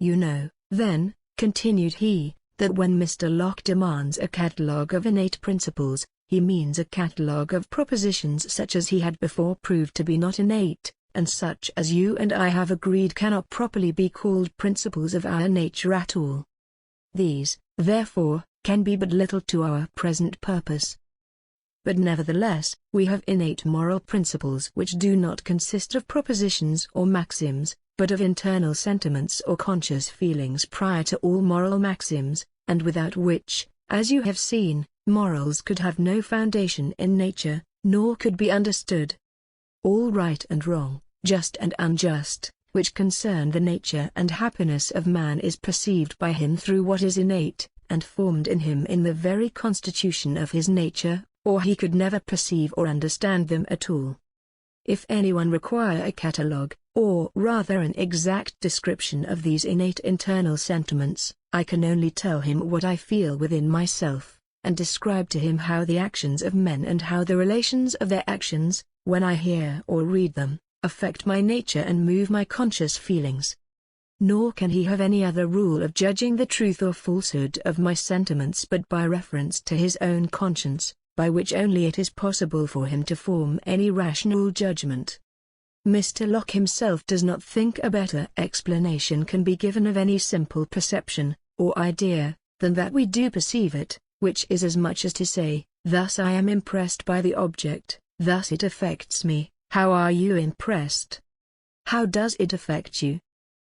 A: You know, then, continued he, that when Mr. Locke demands a catalogue of innate principles, he means a catalogue of propositions such as he had before proved to be not innate, and such as you and I have agreed cannot properly be called principles of our nature at all. These, therefore, can be but little to our present purpose. But nevertheless, we have innate moral principles which do not consist of propositions or maxims, but of internal sentiments or conscious feelings prior to all moral maxims, and without which, as you have seen, morals could have no foundation in nature, nor could be understood. All right and wrong, just and unjust, which concern the nature and happiness of man is perceived by him through what is innate, and formed in him in the very constitution of his nature, or he could never perceive or understand them at all. If anyone require a catalogue, or rather an exact description of these innate internal sentiments, I can only tell him what I feel within myself, and describe to him how the actions of men and how the relations of their actions, when I hear or read them, affect my nature and move my conscious feelings. Nor can he have any other rule of judging the truth or falsehood of my sentiments but by reference to his own conscience, by which only it is possible for him to form any rational judgment. Mr. Locke himself does not think a better explanation can be given of any simple perception, or idea, than that we do perceive it, which is as much as to say, thus I am impressed by the object, thus it affects me. How are you impressed? How does it affect you?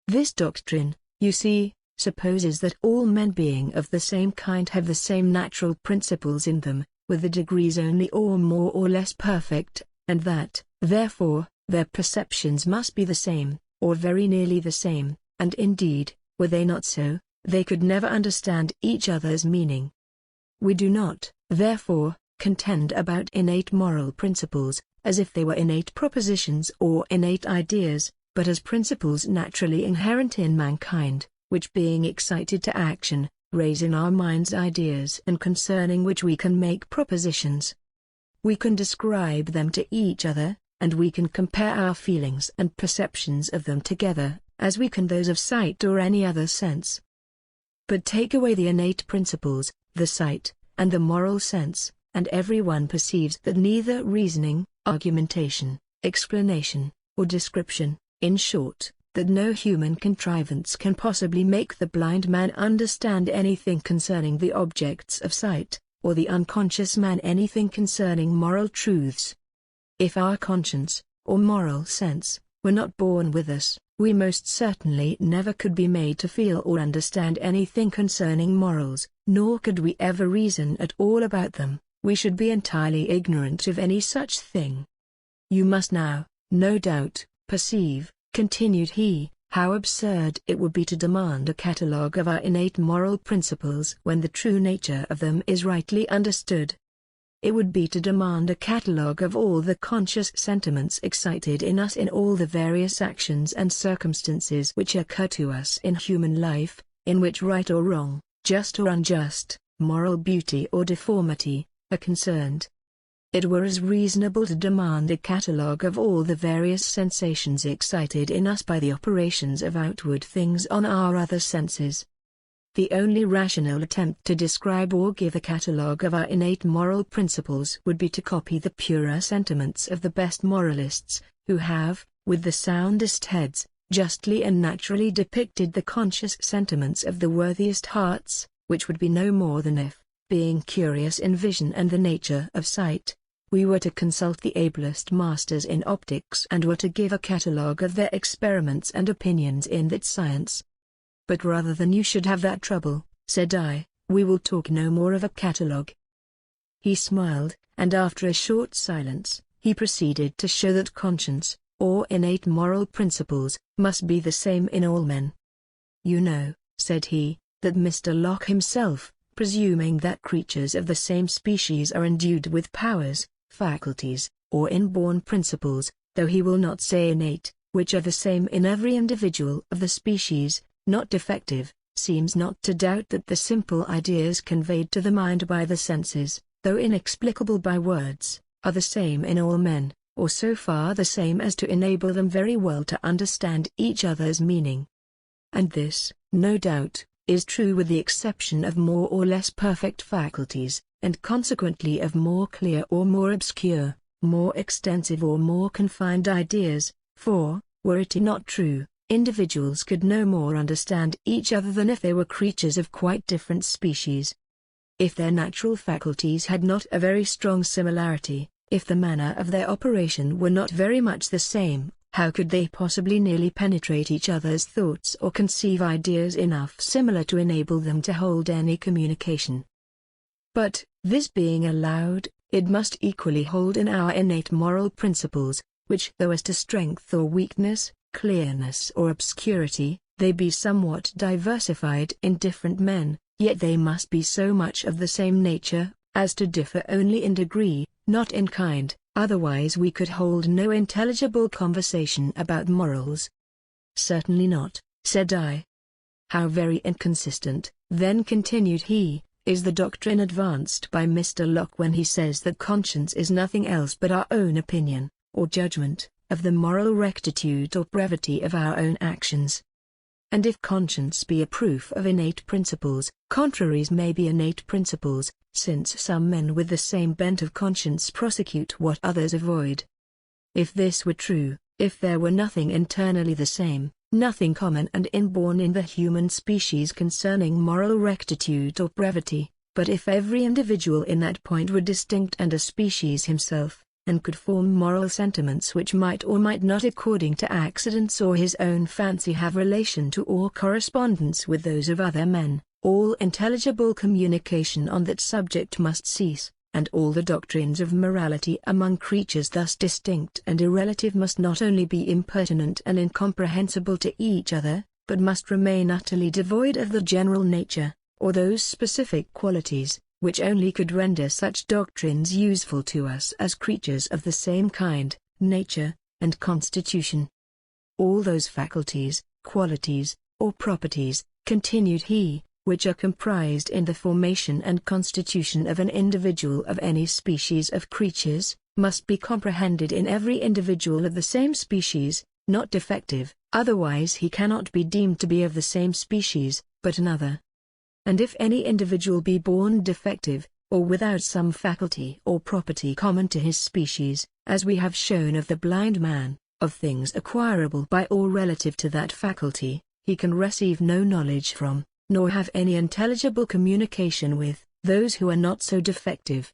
A: This doctrine, you see, supposes that all men being of the same kind have the same natural principles in them, with the degrees only or more or less perfect, and that, therefore, their perceptions must be the same, or very nearly the same, and indeed, were they not so, they could never understand each other's meaning. We do not, therefore, contend about innate moral principles, as if they were innate propositions or innate ideas, but as principles naturally inherent in mankind, which being excited to action, raise in our minds ideas and concerning which we can make propositions. We can describe them to each other, and we can compare our feelings and perceptions of them together, as we can those of sight or any other sense. But take away the innate principles, the sight, and the moral sense, and everyone perceives that neither reasoning, argumentation, explanation, or description, in short, that no human contrivance can possibly make the blind man understand anything concerning the objects of sight, or the unconscious man anything concerning moral truths. If our conscience, or moral sense, were not born with us, we most certainly never could be made to feel or understand anything concerning morals, nor could we ever reason at all about them. We should be entirely ignorant of any such thing. You must now, no doubt, perceive, continued he, how absurd it would be to demand a catalogue of our innate moral principles when the true nature of them is rightly understood. It would be to demand a catalogue of all the conscious sentiments excited in us in all the various actions and circumstances which occur to us in human life, in which right or wrong, just or unjust, moral beauty or deformity, are concerned. It were as reasonable to demand a catalogue of all the various sensations excited in us by the operations of outward things on our other senses. The only rational attempt to describe or give a catalogue of our innate moral principles would be to copy the purer sentiments of the best moralists, who have, with the soundest heads, justly and naturally depicted the conscious sentiments of the worthiest hearts, which would be no more than if, being curious in vision and the nature of sight, we were to consult the ablest masters in optics and were to give a catalogue of their experiments and opinions in that science. But rather than you should have that trouble, said I, we will talk no more of a catalogue. He smiled, and after a short silence, he proceeded to show that conscience, or innate moral principles, must be the same in all men. You know, said he, that Mr. Locke himself, presuming that creatures of the same species are endued with powers, faculties, or inborn principles, though he will not say innate, which are the same in every individual of the species, not defective, seems not to doubt that the simple ideas conveyed to the mind by the senses, though inexplicable by words, are the same in all men, or so far the same as to enable them very well to understand each other's meaning. And this, no doubt, is true with the exception of more or less perfect faculties, and consequently of more clear or more obscure, more extensive or more confined ideas, for, were it not true, individuals could no more understand each other than if they were creatures of quite different species. If their natural faculties had not a very strong similarity, if the manner of their operation were not very much the same, how could they possibly nearly penetrate each other's thoughts or conceive ideas enough similar to enable them to hold any communication? But, this being allowed, it must equally hold in our innate moral principles, which though as to strength or weakness, clearness or obscurity, they be somewhat diversified in different men, yet they must be so much of the same nature, as to differ only in degree, not in kind, otherwise we could hold no intelligible conversation about morals. Certainly not, said I. How very inconsistent, then continued he, is the doctrine advanced by Mr. Locke when he says that conscience is nothing else but our own opinion, or judgment, of the moral rectitude or brevity of our own actions. And if conscience be a proof of innate principles, contraries may be innate principles, since some men with the same bent of conscience prosecute what others avoid. If this were true, if there were nothing internally the same, nothing common and inborn in the human species concerning moral rectitude or brevity, but if every individual in that point were distinct and a species himself, and could form moral sentiments which might or might not according to accidents or his own fancy have relation to or correspondence with those of other men, all intelligible communication on that subject must cease, and all the doctrines of morality among creatures thus distinct and irrelative must not only be impertinent and incomprehensible to each other, but must remain utterly devoid of the general nature, or those specific qualities, which only could render such doctrines useful to us as creatures of the same kind, nature, and constitution. All those faculties, qualities, or properties, continued he, which are comprised in the formation and constitution of an individual of any species of creatures, must be comprehended in every individual of the same species, not defective, otherwise he cannot be deemed to be of the same species, but another. And if any individual be born defective, or without some faculty or property common to his species, as we have shown of the blind man, of things acquirable by or relative to that faculty, he can receive no knowledge from, nor have any intelligible communication with, those who are not so defective.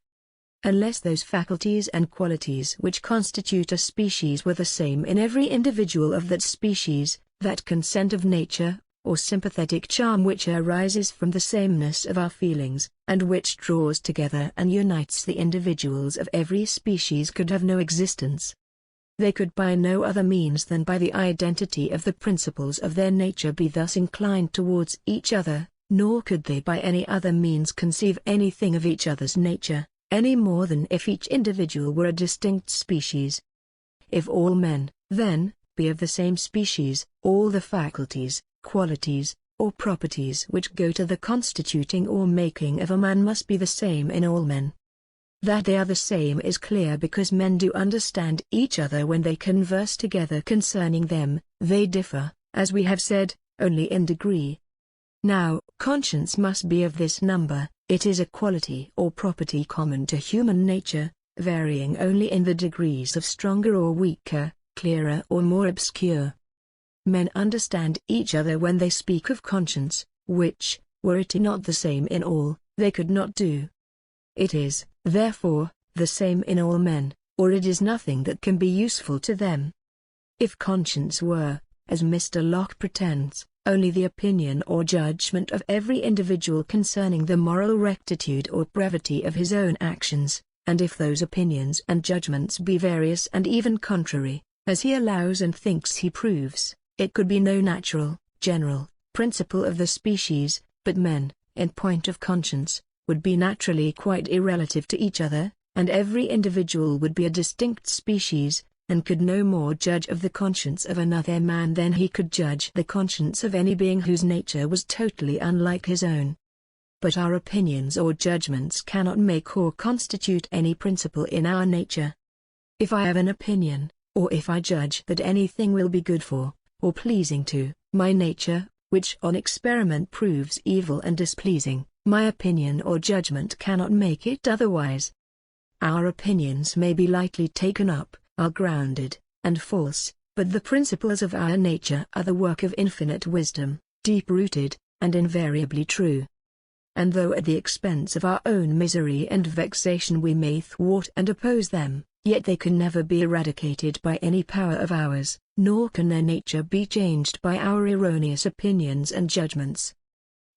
A: Unless those faculties and qualities which constitute a species were the same in every individual of that species, that consent of nature, or sympathetic charm which arises from the sameness of our feelings, and which draws together and unites the individuals of every species could have no existence. They could by no other means than by the identity of the principles of their nature be thus inclined towards each other, nor could they by any other means conceive anything of each other's nature, any more than if each individual were a distinct species. If all men, then, be of the same species, all the faculties, qualities, or properties which go to the constituting or making of a man must be the same in all men. That they are the same is clear because men do understand each other when they converse together concerning them. They differ, as we have said, only in degree. Now, conscience must be of this number. It is a quality or property common to human nature, varying only in the degrees of stronger or weaker, clearer or more obscure. Men understand each other when they speak of conscience, which, were it not the same in all, they could not do. It is, therefore, the same in all men, or it is nothing that can be useful to them. If conscience were, as Mr. Locke pretends, only the opinion or judgment of every individual concerning the moral rectitude or brevity of his own actions, and if those opinions and judgments be various and even contrary, as he allows and thinks he proves, it could be no natural, general, principle of the species, but men, in point of conscience, would be naturally quite irrelative to each other, and every individual would be a distinct species, and could no more judge of the conscience of another man than he could judge the conscience of any being whose nature was totally unlike his own. But our opinions or judgments cannot make or constitute any principle in our nature. If I have an opinion, or if I judge that anything will be good for, or pleasing to, my nature, which on experiment proves evil and displeasing, my opinion or judgment cannot make it otherwise. Our opinions may be lightly taken up, are grounded, and false, but the principles of our nature are the work of infinite wisdom, deep-rooted, and invariably true. And though at the expense of our own misery and vexation we may thwart and oppose them, yet they can never be eradicated by any power of ours, nor can their nature be changed by our erroneous opinions and judgments.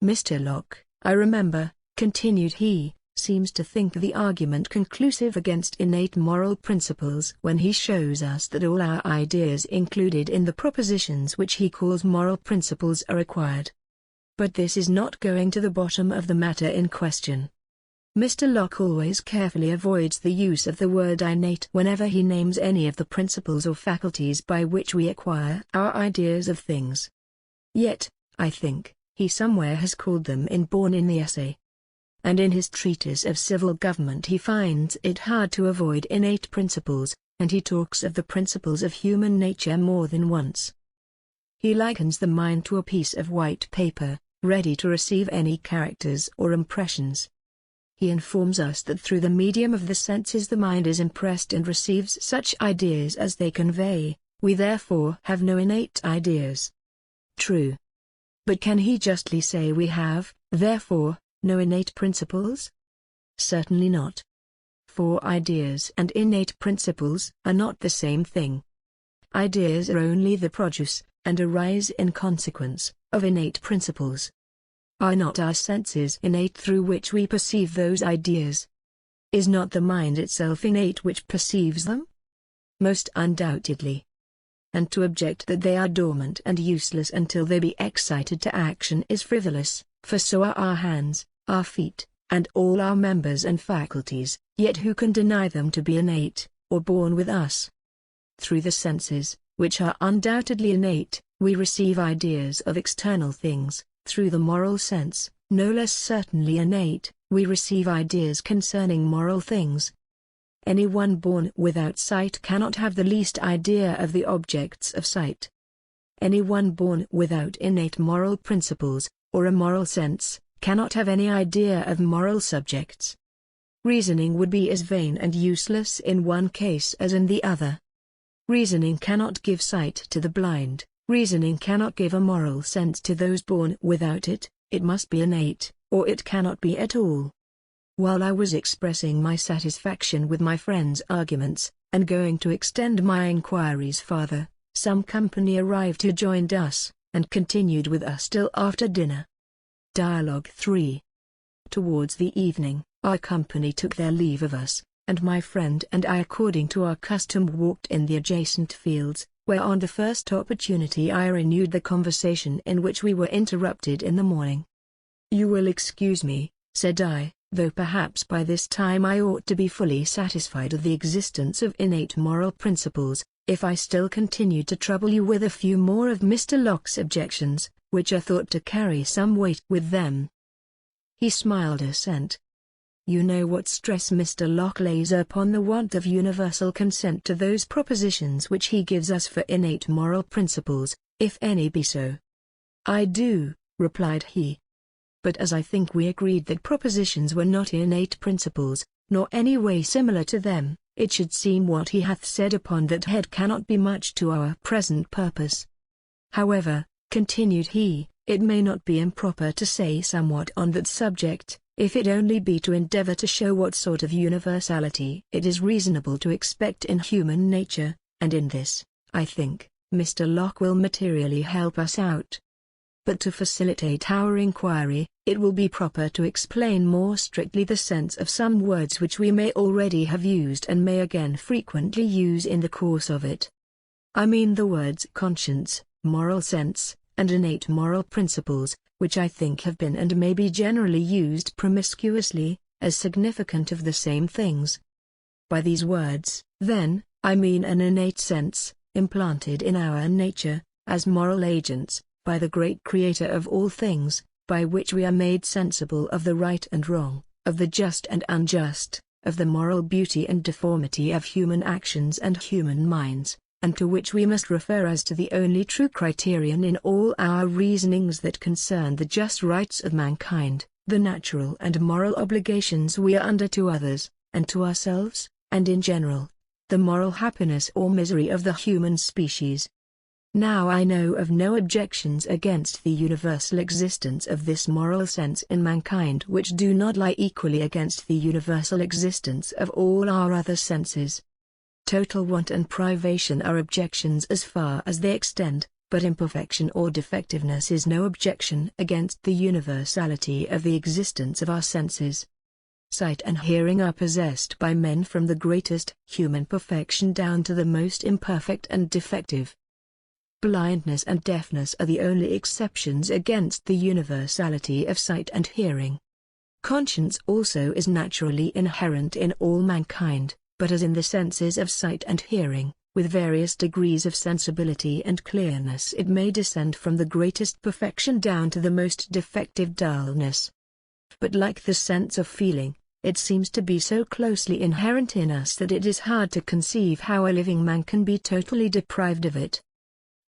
A: Mr. Locke, I remember, continued he, seems to think the argument conclusive against innate moral principles when he shows us that all our ideas included in the propositions which he calls moral principles are acquired. But this is not going to the bottom of the matter in question. Mr. Locke always carefully avoids the use of the word innate whenever he names any of the principles or faculties by which we acquire our ideas of things. Yet, I think, he somewhere has called them inborn in the essay. And in his treatise of civil government he finds it hard to avoid innate principles, and he talks of the principles of human nature more than once. He likens the mind to a piece of white paper, ready to receive any characters or impressions. He informs us that through the medium of the senses the mind is impressed and receives such ideas as they convey. We therefore have no innate ideas. True. But can he justly say we have, therefore, no innate principles? Certainly not. For ideas and innate principles are not the same thing. Ideas are only the produce, and arise in consequence, of innate principles. Are not our senses innate through which we perceive those ideas? Is not the mind itself innate which perceives them? Most undoubtedly. And to object that they are dormant and useless until they be excited to action is frivolous, for so are our hands, our feet, and all our members and faculties, yet who can deny them to be innate, or born with us? Through the senses, which are undoubtedly innate, we receive ideas of external things. Through the moral sense, no less certainly innate, we receive ideas concerning moral things. Anyone born without sight cannot have the least idea of the objects of sight. Anyone born without innate moral principles, or a moral sense, cannot have any idea of moral subjects. Reasoning would be as vain and useless in one case as in the other. Reasoning cannot give sight to the blind, reasoning cannot give a moral sense to those born without it, it must be innate, or it cannot be at all. While I was expressing my satisfaction with my friend's arguments, and going to extend my inquiries farther, some company arrived who joined us, and continued with us till after dinner. Dialogue 3. Towards the evening, our company took their leave of us, and my friend and I according to our custom walked in the adjacent fields, where on the first opportunity I renewed the conversation in which we were interrupted in the morning. "You will excuse me," said I, "though perhaps by this time I ought to be fully satisfied of the existence of innate moral principles, if I still continue to trouble you with a few more of Mr. Locke's objections, which are thought to carry some weight with them. He smiled assent. You know what stress Mr. Locke lays upon the want of universal consent to those propositions which he gives us for innate moral principles, if any be so. I do, replied he. But as I think we agreed that propositions were not innate principles, nor any way similar to them, it should seem what he hath said upon that head cannot be much to our present purpose. However, continued he, it may not be improper to say somewhat on that subject, if it only be to endeavor to show what sort of universality it is reasonable to expect in human nature, and in this, I think, Mr. Locke will materially help us out. But to facilitate our inquiry, it will be proper to explain more strictly the sense of some words which we may already have used and may again frequently use in the course of it. I mean the words conscience, moral sense, and innate moral principles, which I think have been and may be generally used promiscuously, as significant of the same things. By these words, then, I mean an innate sense, implanted in our nature, as moral agents, by the great Creator of all things, by which we are made sensible of the right and wrong, of the just and unjust, of the moral beauty and deformity of human actions and human minds, and to which we must refer as to the only true criterion in all our reasonings that concern the just rights of mankind, the natural and moral obligations we are under to others, and to ourselves, and in general, the moral happiness or misery of the human species. Now I know of no objections against the universal existence of this moral sense in mankind which do not lie equally against the universal existence of all our other senses. Total want and privation are objections as far as they extend, but imperfection or defectiveness is no objection against the universality of the existence of our senses. Sight and hearing are possessed by men from the greatest human perfection down to the most imperfect and defective. Blindness and deafness are the only exceptions against the universality of sight and hearing. Conscience also is naturally inherent in all mankind, but as in the senses of sight and hearing, with various degrees of sensibility and clearness it may descend from the greatest perfection down to the most defective dullness. But like the sense of feeling, it seems to be so closely inherent in us that it is hard to conceive how a living man can be totally deprived of it.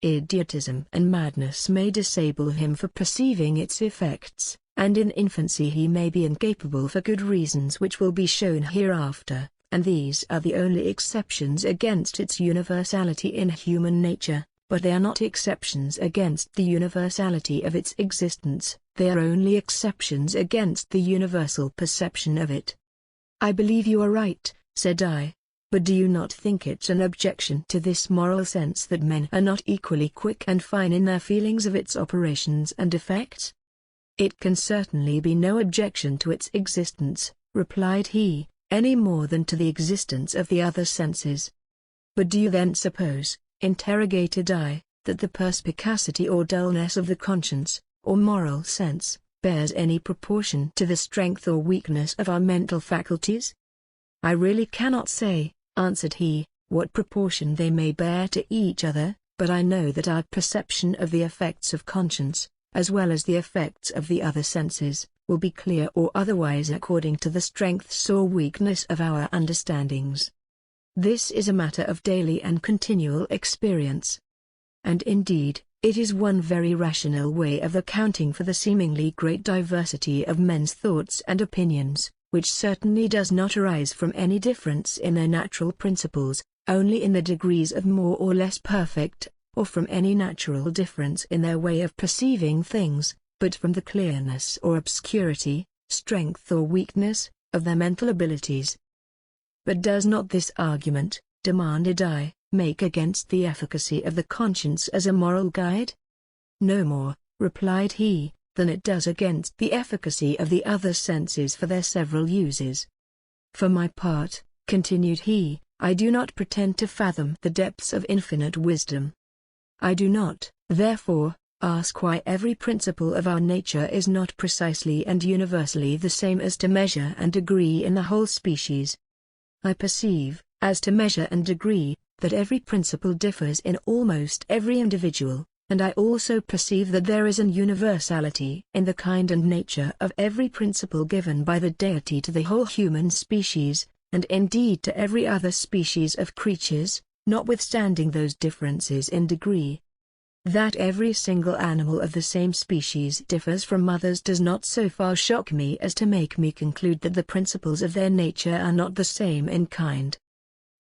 A: Idiotism and madness may disable him for perceiving its effects, and in infancy he may be incapable for good reasons which will be shown hereafter, and these are the only exceptions against its universality in human nature, but they are not exceptions against the universality of its existence, they are only exceptions against the universal perception of it. I believe you are right, said I. But do you not think it's an objection to this moral sense that men are not equally quick and fine in their feelings of its operations and effects? It can certainly be no objection to its existence, replied he, any more than to the existence of the other senses. But do you then suppose, interrogated I, that the perspicacity or dullness of the conscience, or moral sense, bears any proportion to the strength or weakness of our mental faculties? I really cannot say, answered he, what proportion they may bear to each other, but I know that our perception of the effects of conscience, as well as the effects of the other senses, will be clear or otherwise according to the strengths or weakness of our understandings. This is a matter of daily and continual experience. And indeed, it is one very rational way of accounting for the seemingly great diversity of men's thoughts and opinions, which certainly does not arise from any difference in their natural principles, only in the degrees of more or less perfect, or from any natural difference in their way of perceiving things, but from the clearness or obscurity, strength or weakness, of their mental abilities. But does not this argument, demanded I, make against the efficacy of the conscience as a moral guide? No more, replied he, than it does against the efficacy of the other senses for their several uses. For my part, continued he, I do not pretend to fathom the depths of infinite wisdom. I do not, therefore, ask why every principle of our nature is not precisely and universally the same as to measure and degree in the whole species. I perceive, as to measure and degree, that every principle differs in almost every individual, and I also perceive that there is an universality in the kind and nature of every principle given by the deity to the whole human species, and indeed to every other species of creatures, notwithstanding those differences in degree. That every single animal of the same species differs from others does not so far shock me as to make me conclude that the principles of their nature are not the same in kind.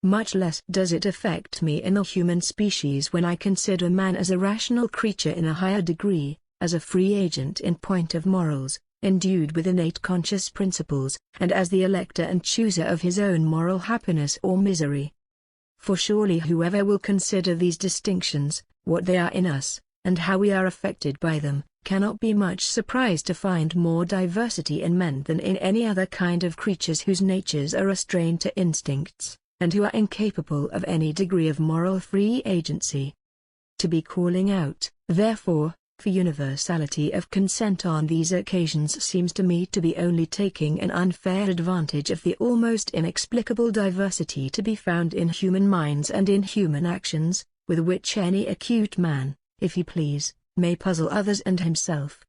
A: Much less does it affect me in the human species when I consider man as a rational creature in a higher degree, as a free agent in point of morals, endued with innate conscious principles, and as the elector and chooser of his own moral happiness or misery. For surely whoever will consider these distinctions, what they are in us, and how we are affected by them, cannot be much surprised to find more diversity in men than in any other kind of creatures whose natures are restrained to instincts, and who are incapable of any degree of moral free agency. To be calling out, therefore, for universality of consent on these occasions seems to me to be only taking an unfair advantage of the almost inexplicable diversity to be found in human minds and in human actions, with which any acute man, if he please, may puzzle others and himself.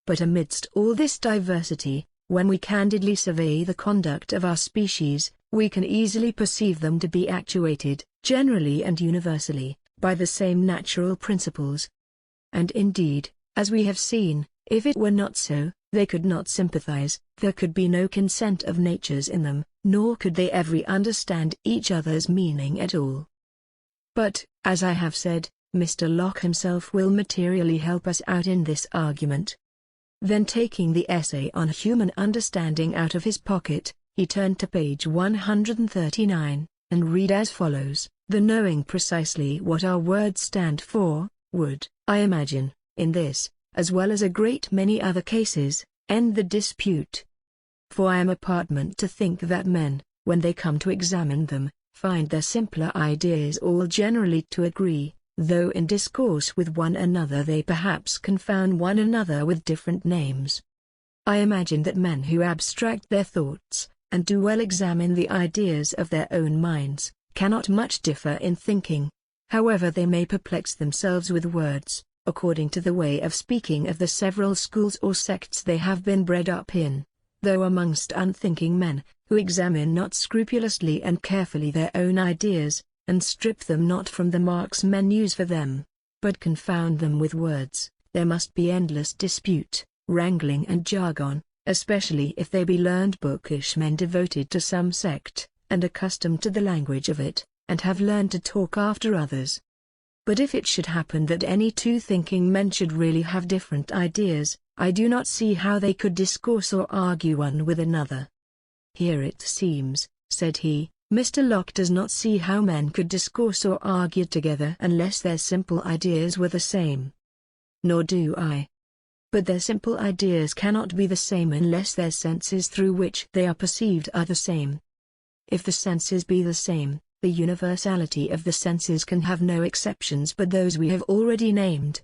A: But amidst all this diversity, when we candidly survey the conduct of our species, we can easily perceive them to be actuated, generally and universally, by the same natural principles. And indeed, as we have seen, if it were not so, they could not sympathize, there could be no consent of natures in them, nor could they ever understand each other's meaning at all. But, as I have said, Mr. Locke himself will materially help us out in this argument. Then taking the essay on human understanding out of his pocket, he turned to page 139, and read as follows: "The knowing precisely what our words stand for, would, I imagine, in this, as well as a great many other cases, end the dispute. For I am apartment to think that men, when they come to examine them, find their simpler ideas all generally to agree, though in discourse with one another they perhaps confound one another with different names. I imagine that men who abstract their thoughts, and do well examine the ideas of their own minds, cannot much differ in thinking, however they may perplex themselves with words, according to the way of speaking of the several schools or sects they have been bred up in, though amongst unthinking men, who examine not scrupulously and carefully their own ideas, and strip them not from the marks men use for them, but confound them with words, there must be endless dispute, wrangling and jargon, especially if they be learned bookish men devoted to some sect, and accustomed to the language of it, and have learned to talk after others. But if it should happen that any two thinking men should really have different ideas, I do not see how they could discourse or argue one with another. Here it seems, said he, Mr. Locke does not see how men could discourse or argue together unless their simple ideas were the same. Nor do I. But their simple ideas cannot be the same unless their senses through which they are perceived are the same. If the senses be the same, the universality of the senses can have no exceptions but those we have already named.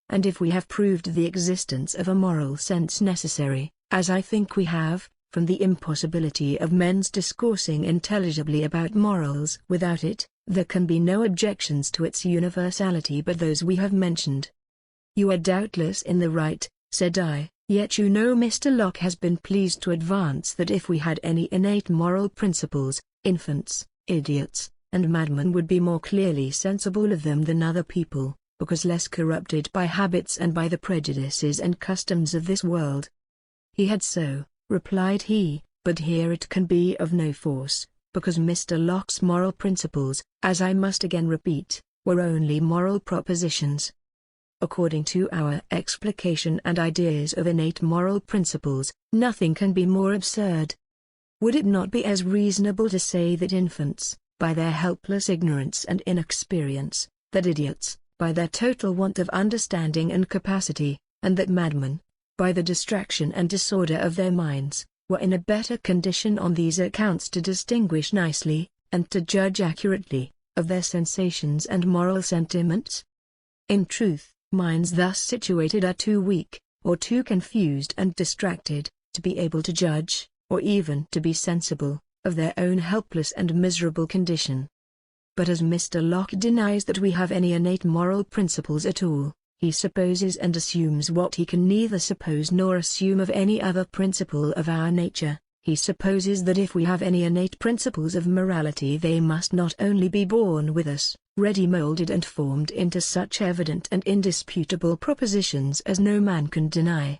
A: And if we have proved the existence of a moral sense necessary, as I think we have, from the impossibility of men's discoursing intelligibly about morals without it, there can be no objections to its universality but those we have mentioned. You are doubtless in the right, said I, yet you know Mr. Locke has been pleased to advance that if we had any innate moral principles, infants, idiots, and madmen would be more clearly sensible of them than other people, because less corrupted by habits and by the prejudices and customs of this world. He had so, replied he, but here it can be of no force, because Mr. Locke's moral principles, as I must again repeat, were only moral propositions. According to our explication and ideas of innate moral principles, nothing can be more absurd. Would it not be as reasonable to say that infants, by their helpless ignorance and inexperience, that idiots, by their total want of understanding and capacity, and that madmen, by the distraction and disorder of their minds, were in a better condition on these accounts to distinguish nicely, and to judge accurately, of their sensations and moral sentiments? In truth, minds thus situated are too weak, or too confused and distracted, to be able to judge, or even to be sensible, of their own helpless and miserable condition. But as Mr. Locke denies that we have any innate moral principles at all, he supposes and assumes what he can neither suppose nor assume of any other principle of our nature. He supposes that if we have any innate principles of morality, they must not only be born with us, ready molded and formed into such evident and indisputable propositions as no man can deny.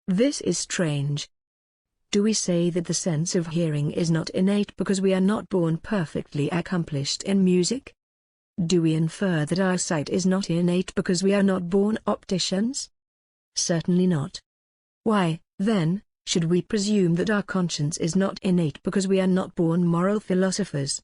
A: This is strange. Do we say that the sense of hearing is not innate because we are not born perfectly accomplished in music? Do we infer that our sight is not innate because we are not born opticians? Certainly not. Why, then, should we presume that our conscience is not innate because we are not born moral philosophers?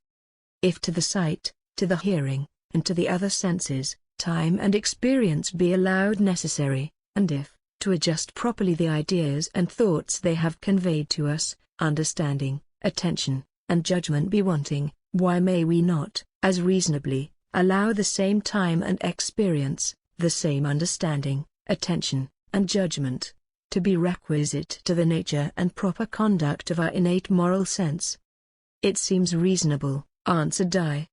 A: If to the sight, to the hearing, and to the other senses, time and experience be allowed necessary, and if, to adjust properly the ideas and thoughts they have conveyed to us, understanding, attention, and judgment be wanting, why may we not, as reasonably, allow the same time and experience, the same understanding, attention, and judgment, to be requisite to the nature and proper conduct of our innate moral sense? It seems reasonable, answered I.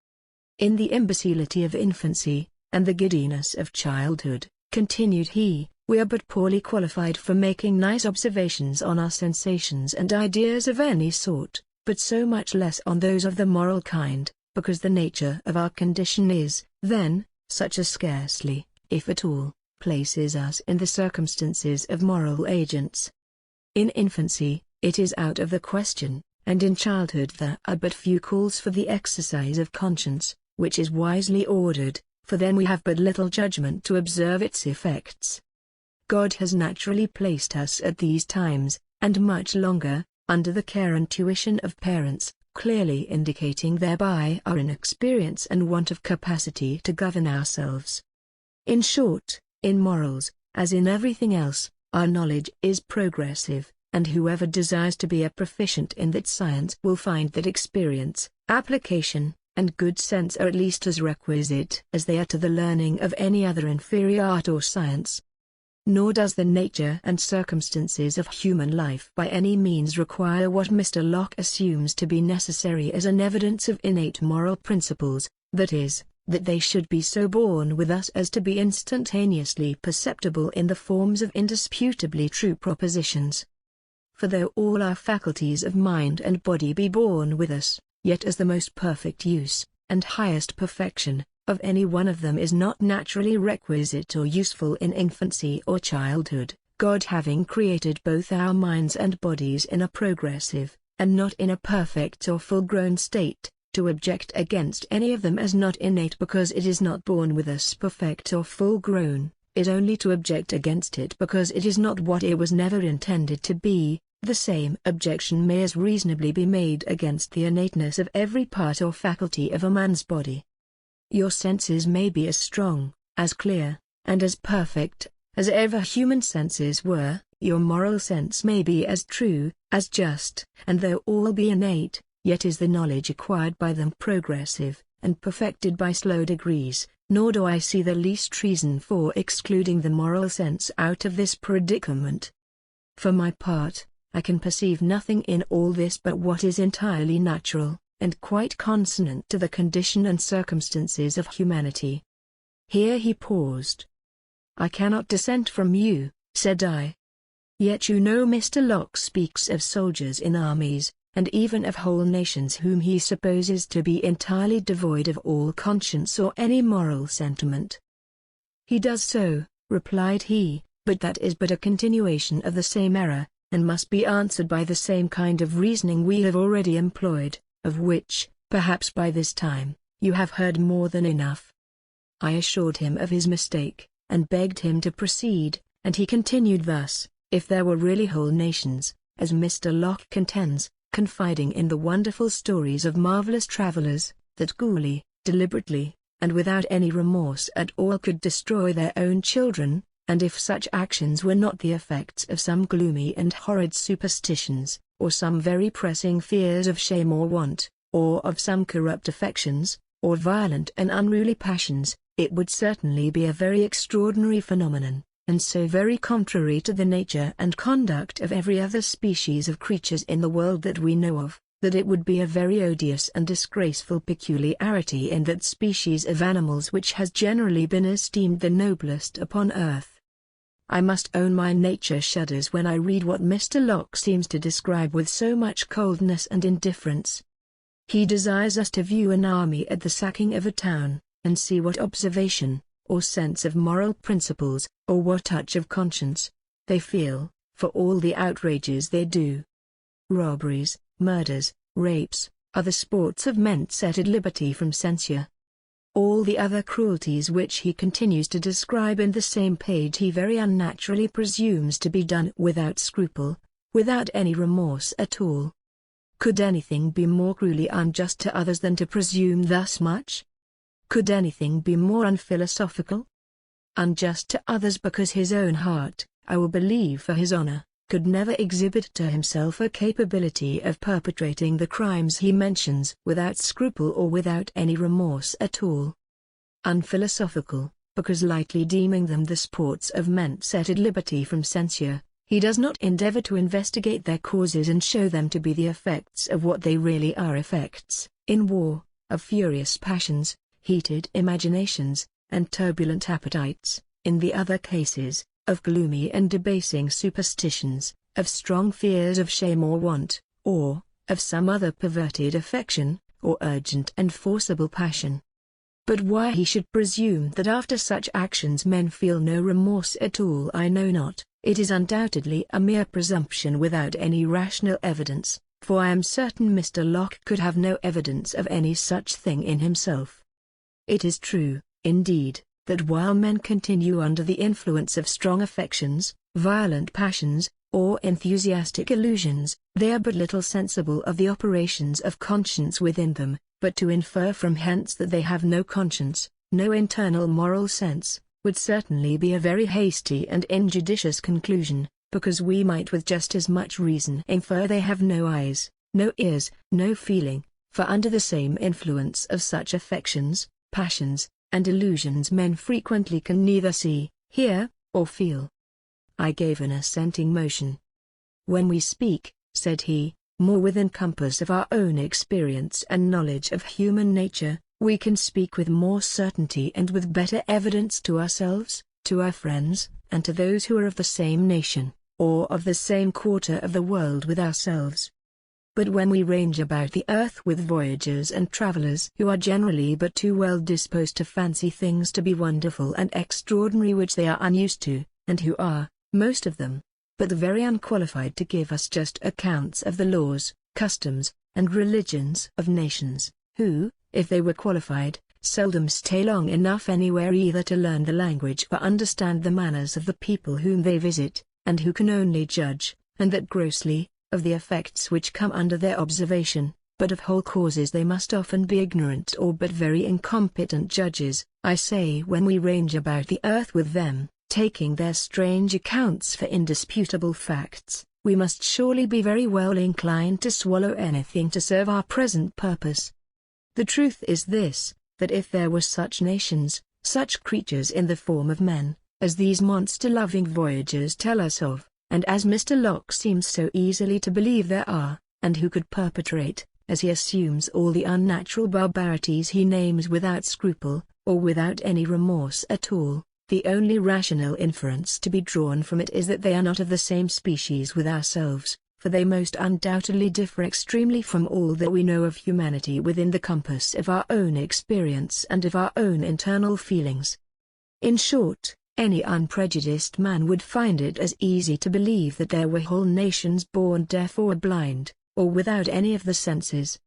A: In the imbecility of infancy, and the giddiness of childhood, continued he, we are but poorly qualified for making nice observations on our sensations and ideas of any sort, but so much less on those of the moral kind, because the nature of our condition is, then, such as scarcely, if at all, places us in the circumstances of moral agents. In infancy, it is out of the question, and in childhood there are but few calls for the exercise of conscience, which is wisely ordered, for then we have but little judgment to observe its effects. God has naturally placed us at these times, and much longer, under the care and tuition of parents, clearly indicating thereby our inexperience and want of capacity to govern ourselves. In short, in morals, as in everything else, our knowledge is progressive, and whoever desires to be a proficient in that science will find that experience, application, and good sense are at least as requisite as they are to the learning of any other inferior art or science. Nor does the nature and circumstances of human life by any means require what Mr. Locke assumes to be necessary as an evidence of innate moral principles, that is, that they should be so born with us as to be instantaneously perceptible in the forms of indisputably true propositions. For though all our faculties of mind and body be born with us, yet as the most perfect use, and highest perfection, of any one of them is not naturally requisite or useful in infancy or childhood, God having created both our minds and bodies in a progressive, and not in a perfect or full-grown state, to object against any of them as not innate because it is not born with us perfect or full-grown, is only to object against it because it is not what it was never intended to be. The same objection may as reasonably be made against the innateness of every part or faculty of a man's body. Your senses may be as strong, as clear, and as perfect, as ever human senses were, your moral sense may be as true, as just, and though all be innate, yet is the knowledge acquired by them progressive, and perfected by slow degrees, nor do I see the least reason for excluding the moral sense out of this predicament. For my part, I can perceive nothing in all this but what is entirely natural, and quite consonant to the condition and circumstances of humanity. Here he paused. I cannot dissent from you, said I. Yet you know Mr. Locke speaks of soldiers in armies, and even of whole nations whom he supposes to be entirely devoid of all conscience or any moral sentiment. He does so, replied he, but that is but a continuation of the same error, and must be answered by the same kind of reasoning we have already employed, of which, perhaps by this time, you have heard more than enough. I assured him of his mistake, and begged him to proceed, and he continued thus, if there were really whole nations, as Mr. Locke contends, confiding in the wonderful stories of marvelous travelers, that coolly, deliberately, and without any remorse at all could destroy their own children, and if such actions were not the effects of some gloomy and horrid superstitions, or some very pressing fears of shame or want, or of some corrupt affections, or violent and unruly passions, it would certainly be a very extraordinary phenomenon, and so very contrary to the nature and conduct of every other species of creatures in the world that we know of, that it would be a very odious and disgraceful peculiarity in that species of animals which has generally been esteemed the noblest upon earth. I must own my nature shudders when I read what Mr. Locke seems to describe with so much coldness and indifference. He desires us to view an army at the sacking of a town, and see what observation, or sense of moral principles, or what touch of conscience, they feel, for all the outrages they do. Robberies, murders, rapes, are the sports of men set at liberty from censure. All the other cruelties which he continues to describe in the same page he very unnaturally presumes to be done without scruple, without any remorse at all. Could anything be more cruelly unjust to others than to presume thus much? Could anything be more unphilosophical? Unjust to others because his own heart, I will believe for his honor, could never exhibit to himself a capability of perpetrating the crimes he mentions without scruple or without any remorse at all. Unphilosophical, because lightly deeming them the sports of men set at liberty from censure, he does not endeavor to investigate their causes and show them to be the effects of what they really are, effects, in war, of furious passions, heated imaginations, and turbulent appetites, in the other cases, of gloomy and debasing superstitions, of strong fears of shame or want, or, of some other perverted affection, or urgent and forcible passion. But why he should presume that after such actions men feel no remorse at all I know not. It is undoubtedly a mere presumption without any rational evidence, for I am certain Mr. Locke could have no evidence of any such thing in himself. It is true, indeed, that while men continue under the influence of strong affections, violent passions, or enthusiastic illusions, they are but little sensible of the operations of conscience within them, but to infer from hence that they have no conscience, no internal moral sense, would certainly be a very hasty and injudicious conclusion, because we might with just as much reason infer they have no eyes, no ears, no feeling, for under the same influence of such affections, passions, and illusions men frequently can neither see, hear, or feel. I gave an assenting motion. When we speak, said he, more within compass of our own experience and knowledge of human nature, we can speak with more certainty and with better evidence to ourselves, to our friends, and to those who are of the same nation, or of the same quarter of the world with ourselves. But when we range about the earth with voyagers and travelers who are generally but too well disposed to fancy things to be wonderful and extraordinary which they are unused to, and who are, most of them, but very unqualified to give us just accounts of the laws, customs, and religions of nations, who, if they were qualified, seldom stay long enough anywhere either to learn the language or understand the manners of the people whom they visit, and who can only judge, and that grossly, of the effects which come under their observation, but of whole causes they must often be ignorant or but very incompetent judges, I say when we range about the earth with them, taking their strange accounts for indisputable facts, we must surely be very well inclined to swallow anything to serve our present purpose. The truth is this, that if there were such nations, such creatures in the form of men, as these monster-loving voyagers tell us of, and as Mr. Locke seems so easily to believe there are, and who could perpetrate, as he assumes, all the unnatural barbarities he names without scruple, or without any remorse at all, the only rational inference to be drawn from it is that they are not of the same species with ourselves, for they most undoubtedly differ extremely from all that we know of humanity within the compass of our own experience and of our own internal feelings. In short, any unprejudiced man would find it as easy to believe that there were whole nations born deaf or blind, or without any of the senses.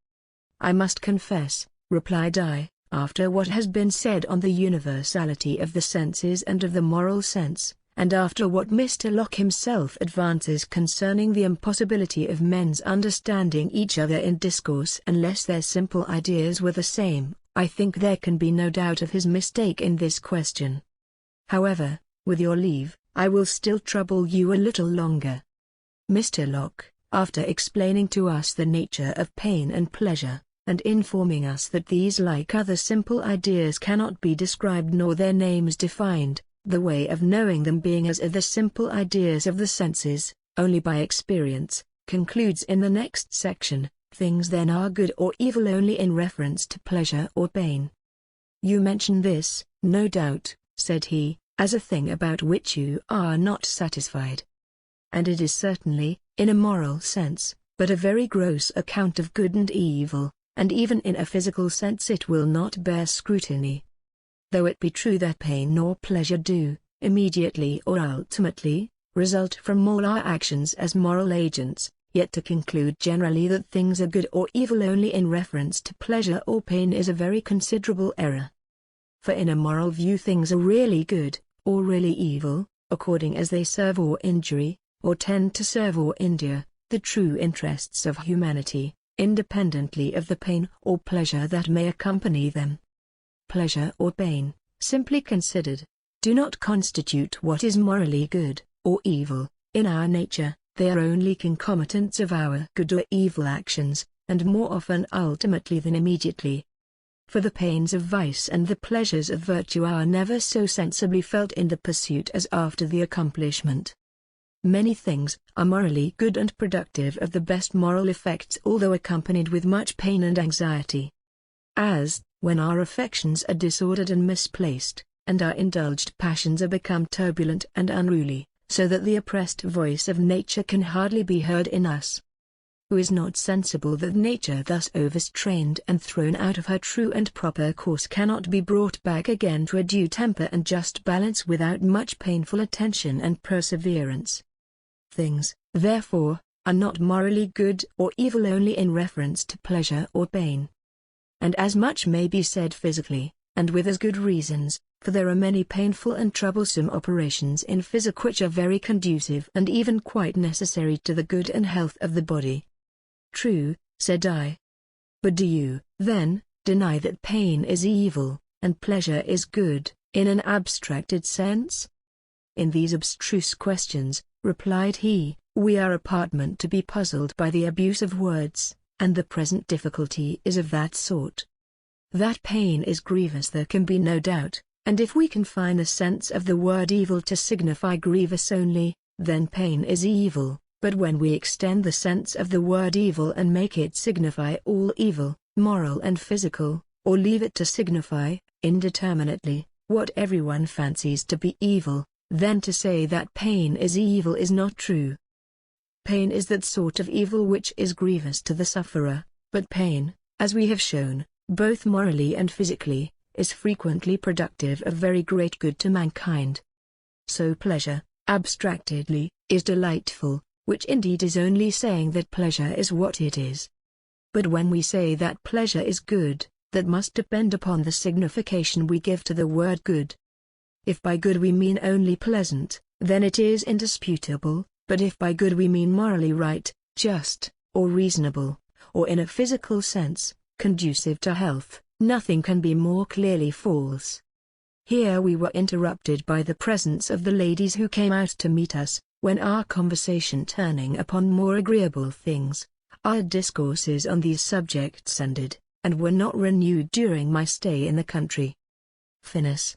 A: I must confess, replied I, after what has been said on the universality of the senses and of the moral sense, and after what Mr. Locke himself advances concerning the impossibility of men's understanding each other in discourse unless their simple ideas were the same, I think there can be no doubt of his mistake in this question. However, with your leave, I will still trouble you a little longer. Mr. Locke, after explaining to us the nature of pain and pleasure, and informing us that these like other simple ideas cannot be described nor their names defined, the way of knowing them being as are the simple ideas of the senses, only by experience, concludes in the next section, Things then are good or evil only in reference to pleasure or pain. You mention this, no doubt, said he, as a thing about which you are not satisfied. And it is certainly, in a moral sense, but a very gross account of good and evil, and even in a physical sense it will not bear scrutiny. Though it be true that pain or pleasure do, immediately or ultimately, result from all our actions as moral agents, yet to conclude generally that things are good or evil only in reference to pleasure or pain is a very considerable error. For in a moral view things are really good, or really evil, according as they serve or injury, or tend to serve or injure, the true interests of humanity, independently of the pain or pleasure that may accompany them. Pleasure or pain, simply considered, do not constitute what is morally good, or evil, in our nature. They are only concomitants of our good or evil actions, and more often ultimately than immediately. For the pains of vice and the pleasures of virtue are never so sensibly felt in the pursuit as after the accomplishment. Many things are morally good and productive of the best moral effects although accompanied with much pain and anxiety. As, when our affections are disordered and misplaced, and our indulged passions are become turbulent and unruly, so that the oppressed voice of nature can hardly be heard in us. Who is not sensible that nature thus overstrained and thrown out of her true and proper course cannot be brought back again to a due temper and just balance without much painful attention and perseverance? Things, therefore, are not morally good or evil only in reference to pleasure or pain. And as much may be said physically, and with as good reasons, for there are many painful and troublesome operations in physic which are very conducive and even quite necessary to the good and health of the body. True, said I. But do you, then, deny that pain is evil, and pleasure is good, in an abstracted sense? In these abstruse questions, replied he, we are apartment to be puzzled by the abuse of words, and the present difficulty is of that sort. That pain is grievous there can be no doubt, and if we confine the sense of the word evil to signify grievous only, then pain is evil, but when we extend the sense of the word evil and make it signify all evil, moral and physical, or leave it to signify, indeterminately, what everyone fancies to be evil, then to say that pain is evil is not true. Pain is that sort of evil which is grievous to the sufferer, but pain, as we have shown, both morally and physically, is frequently productive of very great good to mankind. So pleasure, abstractedly, is delightful, which indeed is only saying that pleasure is what it is. But when we say that pleasure is good, that must depend upon the signification we give to the word good. If by good we mean only pleasant, then it is indisputable, but if by good we mean morally right, just, or reasonable, or in a physical sense, conducive to health, nothing can be more clearly false. Here we were interrupted by the presence of the ladies who came out to meet us, when our conversation turning upon more agreeable things, our discourses on these subjects ended, and were not renewed during my stay in the country. Finis,